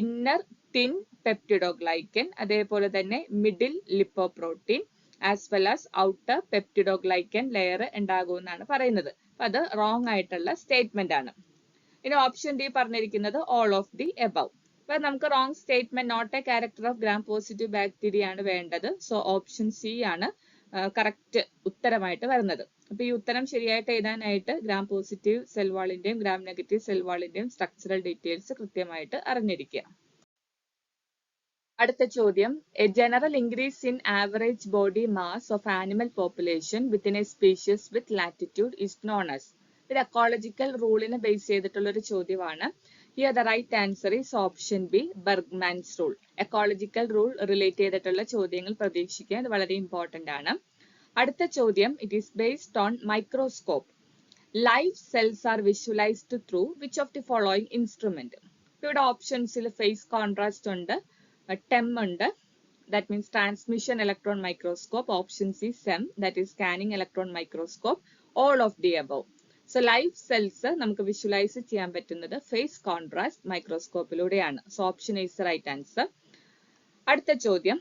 ഇന്നർ തിൻ പെപ്റ്റിഡോഗ്ലൈക്കൻ, അതേപോലെ തന്നെ middle lipoprotein as well as outer peptidoglycan layer ഉണ്ടാകുമെന്നാണ് പറയുന്നത്. അപ്പൊ അത് റോങ് ആയിട്ടുള്ള സ്റ്റേറ്റ്മെന്റ് ആണ്. ഇനി ഓപ്ഷൻ ഡി പറഞ്ഞിരിക്കുന്നത് ഓൾ ഓഫ് ദി എബവ്. അപ്പൊ നമുക്ക് wrong statement, not a character of gram positive bacteria ആണ് വേണ്ടത്. സോ ഓപ്ഷൻ സി ആണ് കറക്റ്റ് ഉത്തരമായിട്ട് വരുന്നത്. അപ്പൊ ഈ ഉത്തരം ശരിയായിട്ട് എഴുതാനായിട്ട് ഗ്രാം പോസിറ്റീവ് സെൽ വാളിന്റെയും ഗ്രാം നെഗറ്റീവ് സെൽ വാളിന്റെയും സ്ട്രക്ചറൽ ഡീറ്റെയിൽസ് കൃത്യമായിട്ട് അറിഞ്ഞിരിക്കുക. അടുത്ത ചോദ്യം, a general increase in average body mass of animal population within a species with latitude is known as. ഇത് എക്കോളജിക്കൽ റൂളിനെ ബേസ് ചെയ്തിട്ടുള്ള ഒരു ചോദ്യമാണ്. Here the right answer is option B, Bergman's rule. Ecological rule relate ചെയ്തിട്ടുള്ള ചോദ്യങ്ങൾ പ്രതീക്ഷിക്കുക, അത് വളരെ important ആണ്. അടുത്ത ചോദ്യം, it is based on microscope. Live cells are visualized through which of the following instrument? ഇവിടെ ഓപ്ഷൻസിൽ ഫേസ് കോൺട്രാസ്റ്റ് ഉണ്ട്, TEM ഉണ്ട്, that means transmission electron microscope. Option C, SEM, that is scanning electron microscope. All of the above. So live cells നമുക്ക് visualize ചെയ്യാൻ പറ്റുന്നത് phase contrast മൈക്രോസ്കോപ്പിലൂടെയാണ്. So option is the right answer. അടുത്ത ചോദ്യം,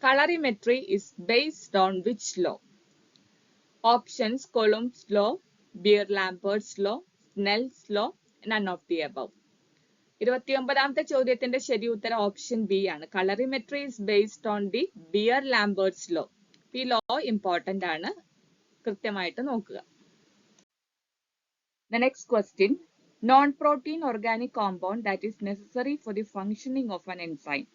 colorimetry is based on which law? Options: Coulomb's law, Beer-Lambert's law, Snell's law, none of the above. 29ാമത്തെ ചോദ്യത്തിന്റെ ശരി ഉത്തരം option B ആണ്. Colorimetry is based on the Beer Lambert's law. ഈ law important ആണ്, കൃത്യമായിട്ട് നോക്കുക. The next question, non-protein organic compound that is necessary for the functioning of an enzyme.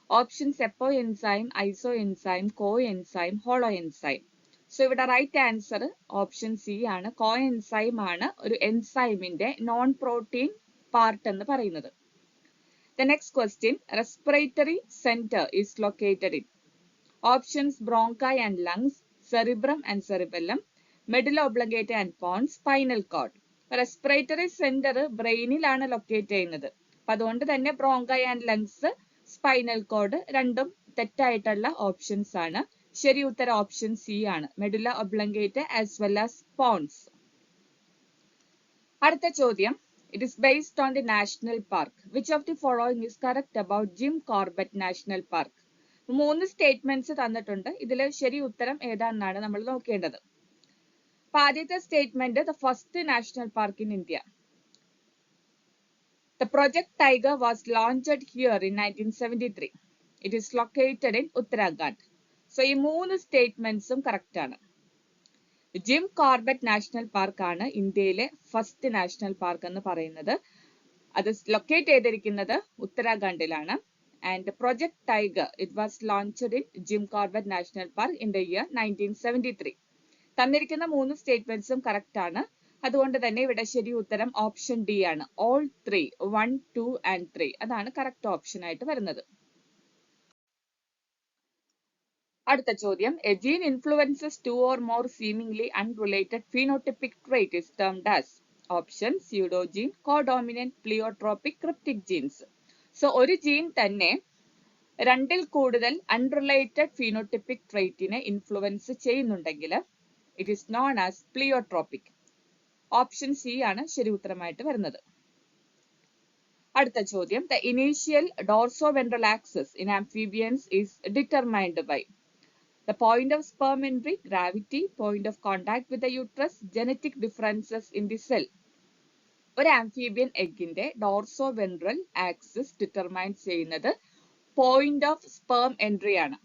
Options: apoenzyme, isoenzyme, coenzyme, holoenzyme. So ഇവിടെ right answer option C ആണ്. Coenzyme ആണ് ഒരു എൻസൈമിന്റെ non protein part എന്ന് പറയുന്നത്. The next question, respiratory center is located in. Options: bronchi and lungs, cerebrum and cerebellum, medulla oblongata and pons, spinal cord. Respiratory centre ബ്രെയിനിലാണ് locate ചെയ്യുന്നത്. അപ്പൊ അതുകൊണ്ട് തന്നെ bronchi and lungs, spinal cord രണ്ടും തെറ്റായിട്ടുള്ള options ആണ്. ശരി ഉത്തരം ഓപ്ഷൻ സി ആണ്, medulla oblongata as well as pons. അടുത്ത ചോദ്യം, it is based on the national park. Which of the following is correct about Jim Corbett National Park? 3 statements തന്നിട്ടുണ്ട്. ഇതിൽ ശരി ഉത്തരം ഏതാണെന്നാണ് നമ്മൾ നോക്കേണ്ടത്. ആദ്യത്തെ statement, the first national park in India. The Project Tiger was launched here in 1973. It is located in Uttarakhand. So ഈ 3 സ്റ്റേറ്റ്മെന്റ്സും correct ആണ്. Gym Corbett National park ആണ് ഇന്ത്യയിലെ ഫസ്റ്റ് നാഷണൽ പാർക്ക് എന്ന് പറയുന്നത്. അത് ലൊക്കേറ്റ് ചെയ്തിരിക്കുന്നത് ഉത്തരാഖണ്ഡിലാണ്. And Project Tiger, it was launched in Jim Corbett National Park in the year 1973. തന്നിരിക്കുന്ന 3 സ്റ്റേറ്റ്മെന്റ്സും കറക്റ്റ് ആണ്. അതുകൊണ്ട് തന്നെ ഇവിടെ ശരി ഉത്തരം ഓപ്ഷൻ ഡി ആണ്. ഓൾ 3, 1, 2 and 3 അതാണ് കറക്റ്റ് ഓപ്ഷൻ ആയിട്ട് വരുന്നത്. അടുത്ത ചോദ്യം, a gene influences 2 or more seemingly unrelated phenotypic trait is termed as. Option: pseudogene, codominant, pleiotropic, cryptic genes. So ഒരു ജീൻ തന്നെ 2ൽ കൂടുതൽ അൺറിലേറ്റഡ് ഫീനോട്ടിപ്പിക് ട്രേറ്റിനെ ഇൻഫ്ലുവൻസ് ചെയ്യുന്നുണ്ടെങ്കിൽ it is known as pleiotropic. Option C ആണ് ശരി ഉത്തരമായിട്ട് വരുന്നത്. അടുത്ത ചോദ്യം, the initial dorsoventral axis in amphibians is determined by. The point of sperm entry, gravity, point of contact with the uterus, genetic differences in the cell. ഒരു amphibian എഗിന്റെ ഡോർസോവെൻട്രൽ axis determine ചെയ്യുന്നത് point of sperm entry ആണ്.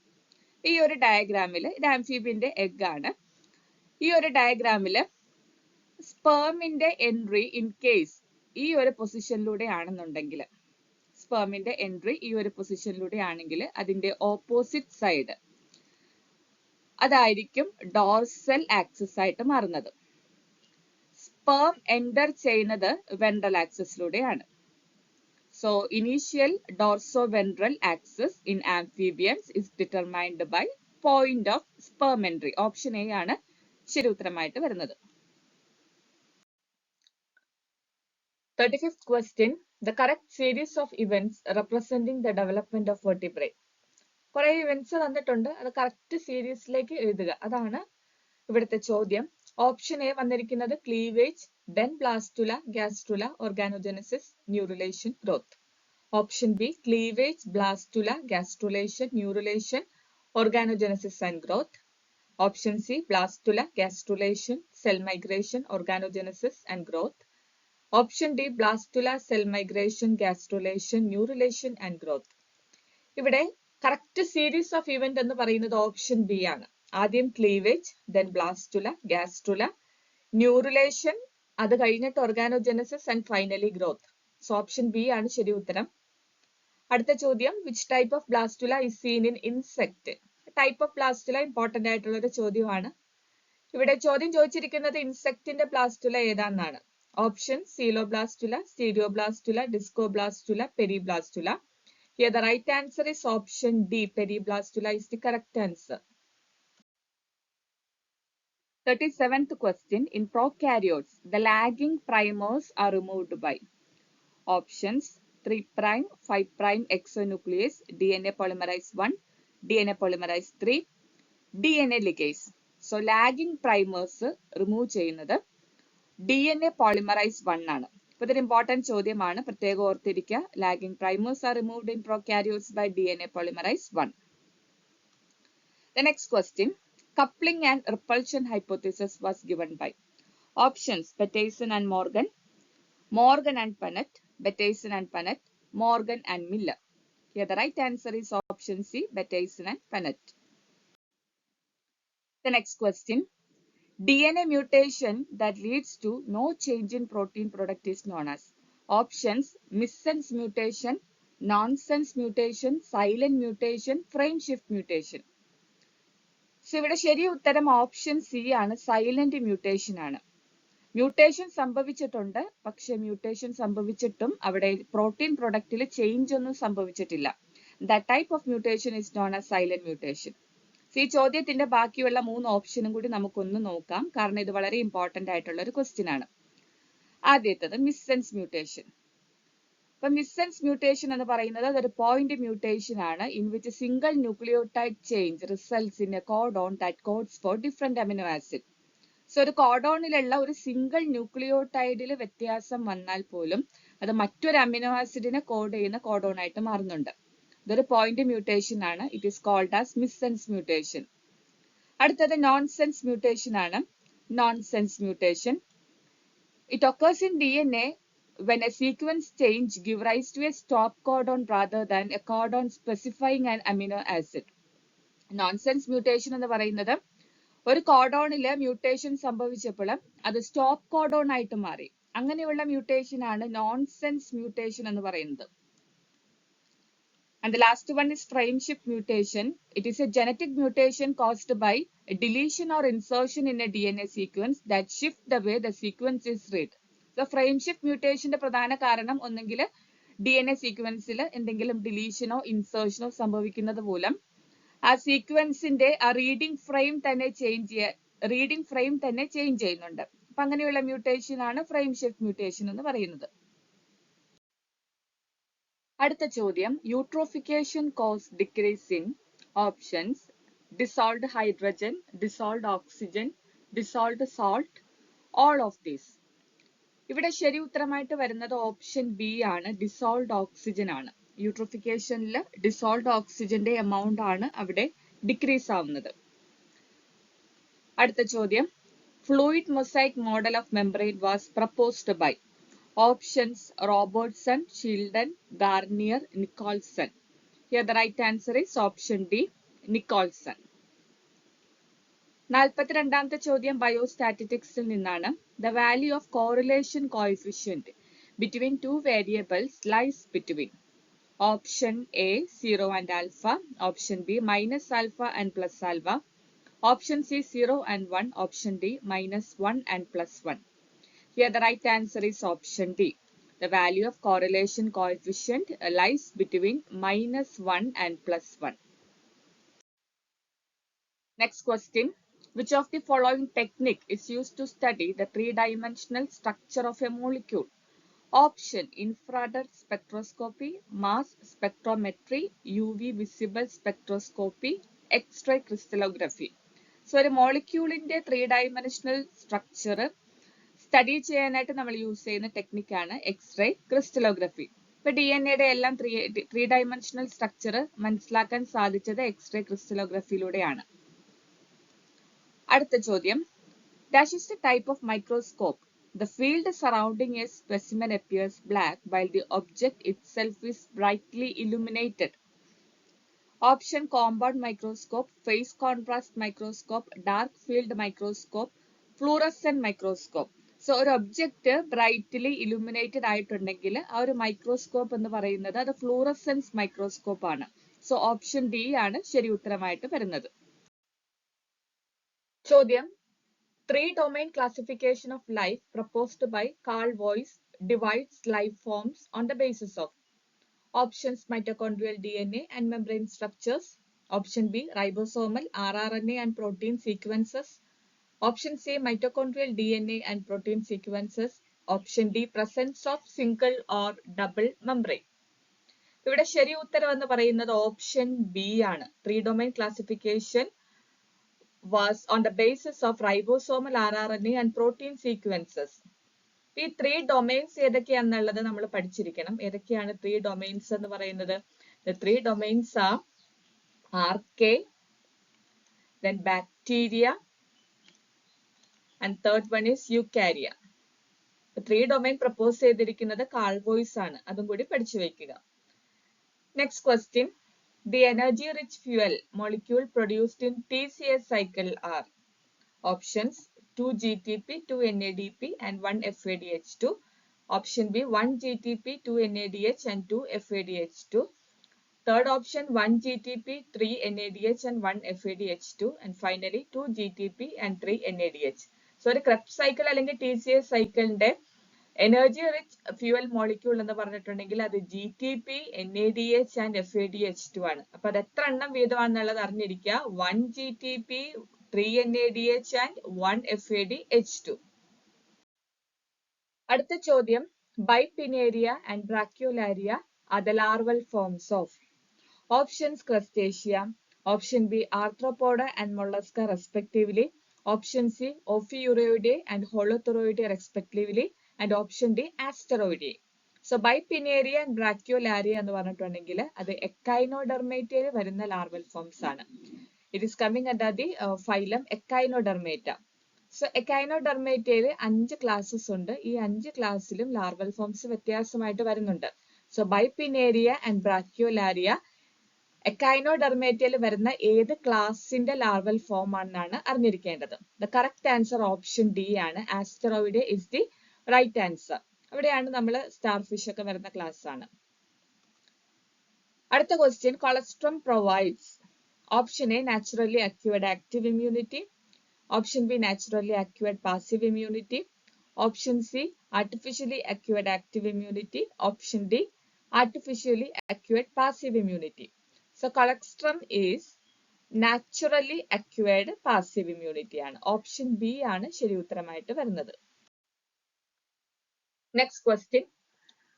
ഈ ഒരു ഡയഗ്രാമിൽ ഇത് ആംഫീബിയന്റെ egg ആണ്. ഈ ഒരു ഡയഗ്രാമിൽ സ്പെർമിന്റെ എൻട്രി ഇൻ കേസ് ഈ ഒരു പൊസിഷനിലൂടെ ആണെന്നുണ്ടെങ്കിൽ, സ്പെർമിന്റെ എൻട്രി ഈ ഒരു പൊസിഷനിലൂടെ ആണെങ്കിൽ അതിന്റെ ഓപ്പോസിറ്റ് സൈഡ് അതായിരിക്കും ഡോർസൽ ആക്സിസ് ആയിട്ട് മാറുന്നത്. സ്പെർം എൻറ്റർ ചെയ്യുന്നത് വെൻട്രൽ ആക്സിസിലൂടെയാണ്. So initial dorsoventral axis in amphibians is determined by point of sperm entry. Option A ആണ് ശരി ഉത്തരമായിട്ട് വരുന്നത്. 35th question, the correct series of events representing the development of vertebrae. കുറെ events തന്നിട്ടുണ്ട്, അത് correct സീരീസിലേക്ക് എഴുതുക, അതാണ് ഇവിടുത്തെ ചോദ്യം. ഓപ്ഷൻ എ വന്നിരിക്കുന്നത് cleavage, then blastula, gastrula, organogenesis, neurulation, growth. Option B cleavage, blastula, gastrulation, neurulation, organogenesis and growth. Option C blastula, gastrulation, cell migration, organogenesis and growth. Option D blastula, cell migration, gastrulation, neurulation and growth. ഇവിടെ correct series of event എന്ന് പറയുന്നത് option B ആണ്. ആദ്യം cleavage, then blastula, gastrula, ന്യൂറുലേഷൻ, അത് കഴിഞ്ഞിട്ട് ഓർഗാനോജെനസിസ് and finally growth. So option B ആണ് ശരി ഉത്തരം. അടുത്ത ചോദ്യം, which type of blastula is scene in insect. Type of blastula important ആയിട്ടുള്ള ഒരു ചോദ്യമാണ്. ഇവിടെ ചോദ്യം ചോദിച്ചിരിക്കുന്നത് ഇൻസെക്ടിന്റെ blastula ഏതാണെന്നാണ്. Options: Coeloblastula, Stereoblastula, Discoblastula, Periblastula. Here the right answer is option D. Periblastula is the correct answer. 37th question. In prokaryotes, the lagging primers are removed by options: 3 prime, 5 prime exonuclease, DNA polymerase 1, DNA polymerase 3, DNA ligase. So lagging primers remove ചെയ്യുന്നത് DNA polymerase 1 ആണ്. അപ്പോൾ ഇതൊരു important ചോദ്യമാണ്, പ്രത്യേകം ഓർത്തിരിക്കുക. Lagging primers are removed in prokaryotes by DNA polymerase 1. The next question. Coupling and repulsion hypothesis was given by options: Peterson and Morgan, Morgan and Punnett, Peterson and Punnett, Morgan and Miller. Here the right answer is option C. Peterson and Punnett. The next question. DNA mutation that leads to no change in protein product is known as options: missense mutation, nonsense mutation, silent mutation, frame shift mutation. So ഇവിടെ ശരി ഉത്തരം option C ആണ്, silent mutation ആണ്. Mutation സംഭവിച്ചിട്ടുണ്ട്, പക്ഷെ mutation സംഭവിച്ചിട്ടും അവിടെ protein പ്രൊഡക്റ്റിൽ change ഒന്നും സംഭവിച്ചിട്ടില്ല. That type of mutation is known as silent mutation. ഈ ചോദ്യത്തിന്റെ ബാക്കിയുള്ള 3 ഓപ്ഷനും കൂടി നമുക്കൊന്ന് നോക്കാം, കാരണം ഇത് വളരെ ഇമ്പോർട്ടന്റ് ആയിട്ടുള്ള ഒരു ക്വസ്റ്റ്യൻ ആണ്. ആദ്യത്തേത് മിസ്സെൻസ് മ്യൂട്ടേഷൻ. അപ്പൊ മിസ്സെൻസ് മ്യൂട്ടേഷൻ എന്ന് പറയുന്നത് അതൊരു പോയിന്റ് മ്യൂട്ടേഷൻ ആണ്, in which single nucleotide change results in a codon that codes for different amino acid. So ഒരു കോഡോണിലുള്ള ഒരു സിംഗിൾ ന്യൂക്ലിയോടൈഡിൽ വ്യത്യാസം വന്നാൽ പോലും അത് മറ്റൊരു അമിനോ ആസിഡിനെ കോഡ് ചെയ്യുന്ന കോഡോൺ ആയിട്ട് മാറുന്നുണ്ട്. ഇതൊരു പോയിന്റ് മ്യൂട്ടേഷൻ ആണ്. It is called as missense mutation. അടുത്തത് നോൺസെൻസ് മ്യൂട്ടേഷൻ ആണ്. Nonsense mutation, it occurs in DNA when a sequence change give rise to a stop codon rather than a codon specifying an amino acid. Nonsense mutation എന്ന് പറയുന്നത് ഒരു കോഡോണില് mutation സംഭവിച്ചപ്പോൾ അത് stop codon ആയിട്ട് മാറി. അങ്ങനെയുള്ള mutation ആണ് nonsense mutation എന്ന് പറയുന്നത്. And the last one is frame shift mutation. It is a genetic mutation caused by a deletion or insertion in a DNA sequence that shift the way the sequence is read. So frame shift mutation പ്രധാന കാരണം ഒന്നെങ്കിൽ DNA സീക്വൻസിൽ എന്തെങ്കിലും ഡിലീഷനോ ഇൻസേർഷനോ സംഭവിക്കുന്നത് മൂലം ആ സീക്വൻസിന്റെ ആ reading frame തന്നെ change ചെയ്യുന്നുണ്ട്. അപ്പൊ അങ്ങനെയുള്ള മ്യൂട്ടേഷൻ ആണ് ഫ്രെയിം ഷിഫ്റ്റ് മ്യൂട്ടേഷൻ എന്ന് പറയുന്നത്. അടുത്ത ചോദ്യം. Eutrophication cause decrease in options: dissolved hydrogen, dissolved oxygen, dissolved salt, all of these. ഇവിടെ ശരി ഉത്തരമായിട്ട് വരുന്നത് ഓപ്ഷൻ ബി ആണ്, ഡിസോൾവ്ഡ് ഓക്സിജൻ ആണ്. യൂട്രോഫിക്കേഷനിൽ ഡിസോൾവ്ഡ് ഓക്സിജന്റെ എമൗണ്ട് ആണ് അവിടെ ഡിക്രീസ് ആവുന്നത്. അടുത്ത ചോദ്യം. Fluid mosaic model of membrane was proposed by options: Robertson, Shildon, Garnier, Nicholson. Here the right answer is option D, Nicholson. 42ാമത്തെ ചോദ്യം ബയോസ്റ്റാറ്റിസ്റ്റിക്സിൽ നിന്നാണ്. The value of correlation coefficient between two variables lies between option A 0 and alpha, option B minus alpha and plus alpha, option C 0 and 1, option D minus 1 and plus 1. Here the right answer is option D. The value of correlation coefficient lies between minus 1 and plus 1. Next question. Which of the following technique is used to study the three-dimensional structure of a molecule? Option: infrared spectroscopy, mass spectrometry, UV visible spectroscopy, X-ray crystallography. So ഒരു മോളിക്യൂളിന്റെ 3-dimensional structure study ചെയ്യാനായിട്ട് നമ്മൾ use ചെയ്യുന്ന ടെക്നിക്കാണ് x-ray crystallography. ഇപ്പൊ DNA എല്ലാം 3-dimensional structure മനസ്സിലാക്കാൻ സാധിച്ചത് x-ray ക്രിസ്റ്റലോഗ്രഫിയിലൂടെയാണ്. അടുത്ത ചോദ്യം. Dash is the type of microscope. The field surrounding a specimen appears black while the object itself is brightly illuminated. Option: compound microscope, phase contrast microscope, dark field microscope, fluorescent microscope. So ഒരു object brightly illuminated ആയിട്ടുണ്ടെങ്കിൽ ആ ഒരു microscope എന്ന് പറയുന്നത് അത് fluorescence microscope ആണ്. So option D ആണ് ശരി ഉത്തരമായിട്ട് വരുന്നത്. ചോദ്യം. Three-domain classification of life proposed by Carl Voice divides life forms on the basis of options mitochondrial DNA and membrane structures, option B ribosomal rRNA and protein sequences, option C mitochondrial DNA and protein sequences, option D presence of single or double membrane. ഇവിടെ ശരി ഉത്തരം എന്ന് പറയുന്നത് option B ആണ്. Three domain classification was on the basis of ribosomal rRNA and protein sequences. ഈ three domains ഏതൊക്കെയാണെന്നുള്ളത് നമ്മൾ പഠിച്ചിരിക്കണം. ഏതൊക്കെയാണ് ത്രീ ഡൊമൈൻസ് എന്ന് പറയുന്നത്? The three domains are RK, then bacteria, and third one is eukarya. Three domain propose ചെയ്തിരിക്കുന്നത് കാൾവോയ്സ് ആണ്. അതും കൂടി പഠിച്ചു വയ്ക്കുക. Next question. The energy rich fuel molecule produced in TCA cycle are options 2 GTP, 2 NADP and 1 FADH2. Option B 1 GTP, 2 NADH and 2 FADH2. Third option 1 GTP, 3 NADH and 1 FADH2. And finally 2 GTP and 3 NADH. So ഒരു Krebs cycle അല്ലെങ്കിൽ TCA cycle energy rich fuel molecule എന്ന് പറഞ്ഞിട്ടുണ്ടെങ്കിൽ അത് GTP, NADH and FADH2 ആണ്. അപ്പൊ അത് എത്ര എണ്ണം വീതമാണെന്നുള്ളത് അറിഞ്ഞിരിക്കുക. 1 GTP, 3 NADH ആൻഡ് 1 FADH2. അടുത്ത ചോദ്യം, ബൈപിനേരിയ and ബ്രാക്യോലാരിയ are the larval forms of options Crustacea, option B Arthropoda and Mollusca respectively, option C Ophiuroidae and Holothuriidae respectively, and option D asteroidae. So bipinnaria and brachiolaria എന്ന് പറഞ്ഞിട്ടുണ്ടെങ്കിൽ അത് എക്കൈനോഡെർമേറ്റയിൽ വരുന്ന larval forms ആണ്. It is coming under the phylum Echinodermata. So എക്കൈനോഡെർമേറ്റയിൽ 5 classes ഉണ്ട്. ഈ 5 ക്ലാസ്സിലും larval forms വ്യത്യാസമായിട്ട് വരുന്നുണ്ട്. So bipinnaria and brachiolaria എക്കൈനോഡെർമേറ്റയിൽ വരുന്ന ഏത് ക്ലാസിന്റെ ലാർവൽ ഫോം ആണെന്നാണ് അറിഞ്ഞിരിക്കേണ്ടത്. The correct answer option D ആണ്. Asteroidae is the right answer. അവിടെയാണ് നമ്മൾ സ്റ്റാർ ഫിഷ് ഒക്കെ വരുന്ന ക്ലാസ് ആണ്. അടുത്ത question, colostrum provides option A naturally acquired active immunity, option B naturally acquired passive immunity, option C artificially acquired active immunity, option D artificially acquired passive immunity. So colostrum is naturally acquired passive immunity ആണ്. Option B ആണ് ശരി ഉത്തരമായിട്ട് വരുന്നത്. Next question.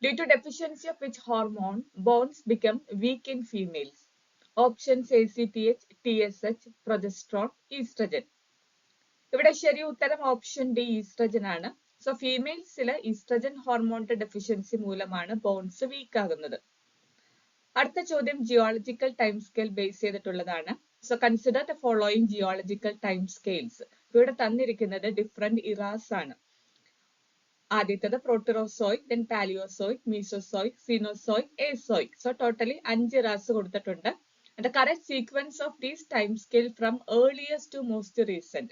Due to deficiency of which hormone bones become weak in females? Options ACTH, TSH, progesterone, estrogen. ഇവിടെ ശരി ഉത്തരം option D estrogen ആണ്. സോ ഫീമെയിൽസിൽ ഈസ്ട്രജൻ ഹോർമോണിന്റെ ഡെഫിഷ്യൻസി മൂലമാണ് ബോൺസ് വീക്ക് ആകുന്നത്. അടുത്ത ചോദ്യം ജിയോളജിക്കൽ ടൈം സ്കെയിൽ ബേസ് ചെയ്തിട്ടുള്ളതാണ്. So consider the following geological time scales. ഇവിടെ തന്നിരിക്കുന്നത് ഡിഫറെന്റ് ഇറാസ് ആണ്. ആദ്യത്തത് Proterozoic, then Palaeozoic, Mesozoic, Cenozoic, Azoic. So totally 5 eras കൊടുത്തിട്ടുണ്ട്. The correct sequence of these time scale from earliest to most recent.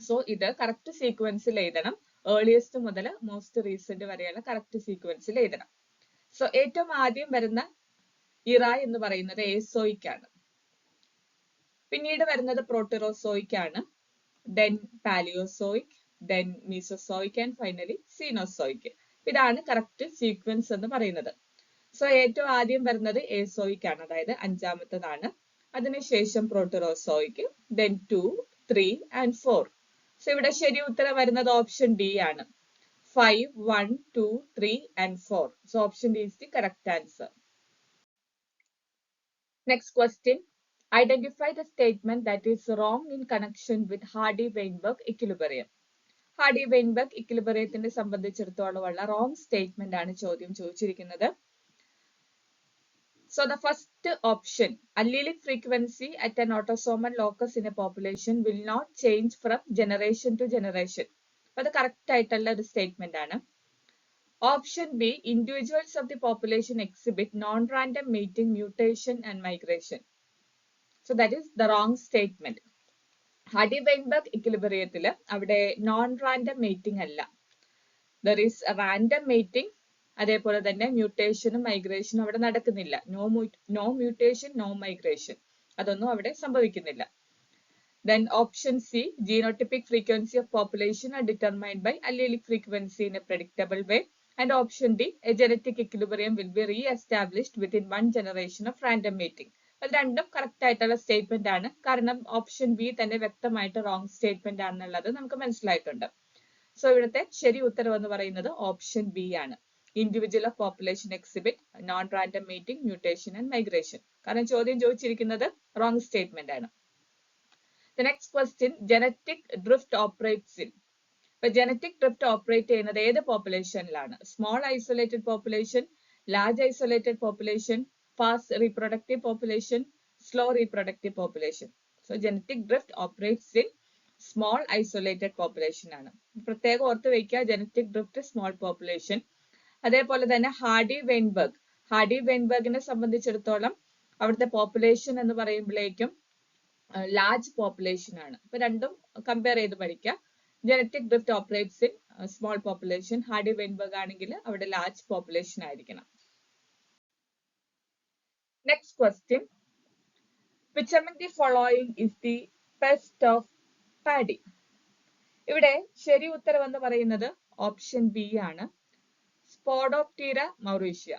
So ഇത് correct സീക്വൻസിൽ എഴുതണം. Earliest മുതൽ most recent വരെയുള്ള correct സീക്വൻസിൽ എഴുതണം. സോ ഏറ്റവും ആദ്യം വരുന്ന ഇറ എന്ന് പറയുന്നത് ഏസോയിക് ആണ്. പിന്നീട് വരുന്നത് പ്രോട്ടിറോസോയിക് ആണ്, then Palaeozoic, then Mesozoic and finally Cenozoic. ഇതാണ് കറക്റ്റ് സീക്വൻസ് എന്ന് പറയുന്നത്. സോ ഏറ്റവും ആദ്യം വരുന്നത് ഏസോയിക് ആണ്, അതായത് 5ാമത്തതാണ്. അതിനുശേഷം പ്രോട്ടിറോസോയിക്, then 2, 3 and 4. സോ ഇവിടെ ശരി ഉത്തരം വരുന്നത് ഓപ്ഷൻ ഡി ആണ്. 5, 1, 2, 3 and 4. So option D is the correct answer. Next question. Identify the statement that is wrong in connection with Hardy-Weinberg equilibrium. Hardy Weinberg ഇക്വിലിബ്രിയത്തിനെ സംബന്ധിച്ചിടത്തോളമുള്ള റോങ് സ്റ്റേറ്റ്മെന്റ് ആണ് ചോദ്യം ചോദിച്ചിരിക്കുന്നത്. So the first option, allelic frequency at an autosomal locus in a population will not change from generation to generation. അത് correct ആയിട്ടുള്ള ഒരു statement ആണ്. Option B, individuals of the population exhibit non-random mating, mutation and migration. So that is the wrong statement. Hardy Weinberg ഇക്വിലിബ്രിയത്തിൽ അവിടെ non random mating അല്ല, there is random mating. അതേപോലെ തന്നെ മ്യൂട്ടേഷനും മൈഗ്രേഷനും അവിടെ നടക്കുന്നില്ല. നോ മ്യൂട്ടേഷൻ, നോ മൈഗ്രേഷൻ, അതൊന്നും അവിടെ സംഭവിക്കുന്നില്ല. Then option C, genotypic frequency of population are determined by allelic frequency in a predictable way. And option D, a genetic equilibrium will be re-established within one generation of random mating. അത് രണ്ടും correct ആയിട്ടുള്ള statement ആണ്. കാരണം option B തന്നെ വ്യക്തമായിട്ട് wrong statement ആണെന്നുള്ളത് നമുക്ക് മനസ്സിലായിട്ടുണ്ട്. സോ ഇവിടുത്തെ ശരി ഉത്തരം എന്ന് പറയുന്നത് ഓപ്ഷൻ ബി ആണ്. Individual of population exhibit non random meeting, mutation and migration. കാരണം ചോദ്യം ചോദിച്ചിരിക്കുന്നത് റോങ് സ്റ്റേറ്റ്മെന്റ് ആണ്. The next question, genetic drift operates in. ഇപ്പൊ ജനറ്റിക് ഡ്രിഫ്റ്റ് ഓപ്പറേറ്റ് ചെയ്യുന്നത് ഏത് പോപ്പുലേഷനിലാണ്? Small isolated population, large isolated population, fast reproductive population, slow reproductive population. So genetic drift operates in small isolated population ആണ്. പ്രത്യേകം ഓർത്ത് വയ്ക്കുക, genetic drift small population. അതേപോലെ തന്നെ ഹാർഡി വെയിൻബർഗിനെ സംബന്ധിച്ചിടത്തോളം അവിടുത്തെ പോപ്പുലേഷൻ എന്ന് പറയുമ്പോഴേക്കും ലാർജ് പോപ്പുലേഷൻ ആണ്. അപ്പൊ രണ്ടും കമ്പയർ ചെയ്ത് പഠിക്കുക. Genetic drift operates in small population. Hardy Weinberg ആണെങ്കിൽ അവിടെ ലാർജ് പോപ്പുലേഷൻ ആയിരിക്കണം. Next question, which among the following is the pest of paddy? ഇവിടെ ശരി ഉത്തരം എന്ന് പറയുന്നത് ഓപ്ഷൻ ബി ആണ്, സ്പോഡോപ്റ്റീറ മൗറീഷ്യ.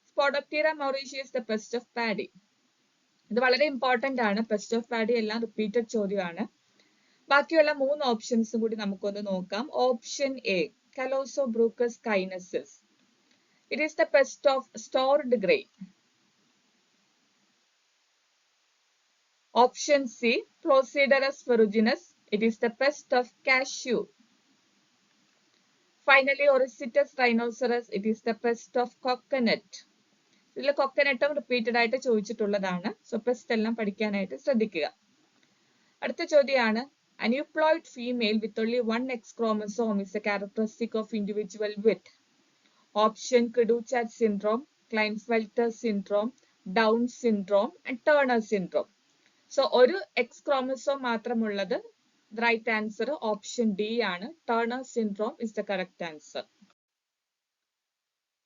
സ്പോഡോപ്റ്റീറ മൗറീഷ്യ is the pest of paddy. ഇത് വളരെ ഇമ്പോർട്ടന്റ് ആണ്. പെസ്റ്റ് ഓഫ് പാഡി എല്ലാം റിപ്പീറ്റഡ് ചോദ്യമാണ്. ബാക്കിയുള്ള 3 ഓപ്ഷൻസും കൂടി നമുക്കൊന്ന് നോക്കാം. Option A, Callosobruchus chinensis. It is the pest of stored grain. Option C, Plocaederus ferrugineus. It is the pest of cashew. Finally Oryctes rhinoceros. It is the pest of coconut. ഇതിൽ കൊക്കനട്ടും repeated ആയിട്ട് ചോദിച്ചിട്ടുള്ളതാണ്. So pest എല്ലാം പഠിക്കാനായിട്ട് ശ്രദ്ധിക്കുക. അടുത്ത ചോദ്യമാണ്, aneuploid female with only 1 X chromosome is a characteristic of individual with. Option cri du chat syndrome, Klinefelter syndrome, Down syndrome and Turner syndrome. So ഒരു X chromosome മാത്രമുള്ളത് റൈറ്റ് ആൻസർ ഓപ്ഷൻ ഡി ആണ്. Turner syndrome is the correct answer.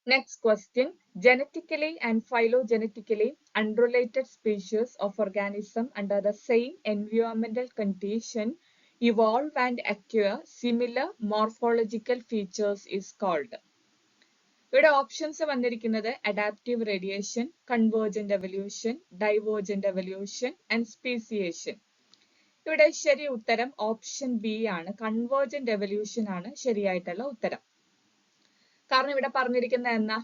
Next question, genetically and phylogenetically unrelated species of organism under the same environmental condition evolve and acquire similar morphological features is called. ഇവിടെ options വന്നിരിക്കുന്നത് adaptive radiation, convergent evolution, divergent evolution and speciation. ഇവിടെ ശരി ഉത്തരം option B ആണ്, convergent evolution ആണ് ശരിയായിട്ടുള്ള ഉത്തരം. കാരണം ഇവിടെ പറഞ്ഞിരിക്കുന്ന എന്നാ,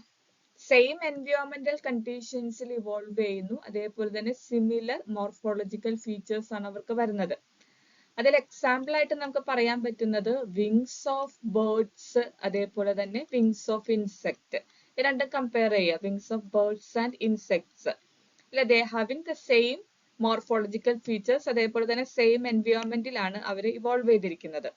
സെയിം എൻവയോൺമെന്റൽ കണ്ടീഷൻസിൽ ഇവോൾവ് ചെയ്യുന്നു, അതേപോലെ തന്നെ സിമിലർ മോർഫോളജിക്കൽ ഫീച്ചേഴ്സ് ആണ് അവർക്ക് വരുന്നത്. അതിൽ എക്സാമ്പിൾ ആയിട്ട് നമുക്ക് പറയാൻ പറ്റുന്നത് വിങ്സ് ഓഫ് ബേർഡ്സ്, അതേപോലെ തന്നെ വിങ്സ് ഓഫ് ഇൻസെക്ട്. ഇത് രണ്ടും കമ്പയർ ചെയ്യുക, wings of birds and insects. അല്ലെ, they having the same morphological features, അതേപോലെ തന്നെ സെയിം എൻവയോൺമെന്റിലാണ് അവർ ഇവോൾവ് ചെയ്തിരിക്കുന്നത്.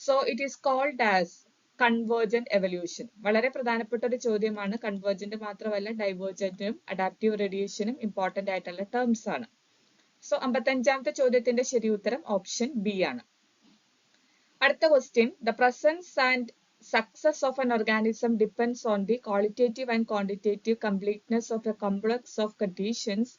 So it is called as convergent evolution. വളരെ പ്രധാനപ്പെട്ട ഒരു ചോദ്യമാണ്. കൺവേർജന്റ് മാത്രമല്ല, ഡൈവേർജന്റും അഡാപ്റ്റീവ് റേഡിയേഷനും ഇമ്പോർട്ടന്റ് ആയിട്ടുള്ള ടേംസ് ആണ്. സോ 55ാമത്തെ ചോദ്യത്തിന്റെ ശരി ഉത്തരം ഓപ്ഷൻ ബി ആണ്. അടുത്ത question, the presence and success of an organism depends on the qualitative and quantitative completeness of a complex of conditions,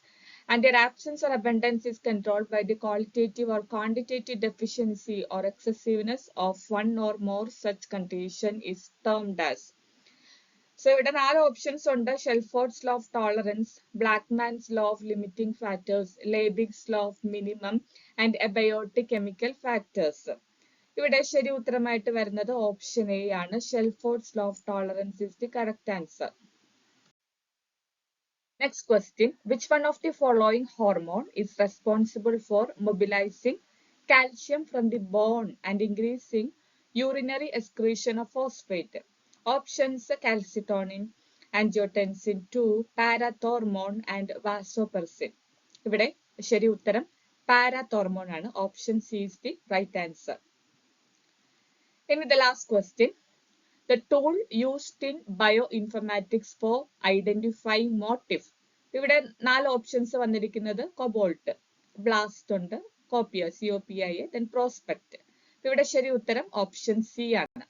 and their absence or abundance is controlled by the qualitative or quantitative deficiency or excessiveness of one or more such condition is termed as. So ഇവിടെ 4 options ഉണ്ട്. Shelford's law of tolerance, Blackman's law of limiting factors, Liebig's law of minimum and abiotic chemical factors. ഇവിടെ ശരി ഉത്തരമായിട്ട് വരുന്നത് option A ആണ്. Shelford's law of tolerance is the correct answer. Next question, which one of the following hormone is responsible for mobilizing calcium from the bone and increasing urinary excretion of phosphate? Options, calcitonin, angiotensin 2, parathormone and vasopressin. ഇവിടെ ശരി ഉത്തരം parathormone ആണ്. Option C is the right answer. In the last question, the tool used in bioinformatics for identifying motif. ഇവിടെ 4 options വന്നിരിക്കുന്നത് cobalt, blast ഉണ്ട്, കോപ്പിയ COPIA, then prospect. ഇവിടെ ശരി ഉത്തരം ഓപ്ഷൻ സി ആണ്.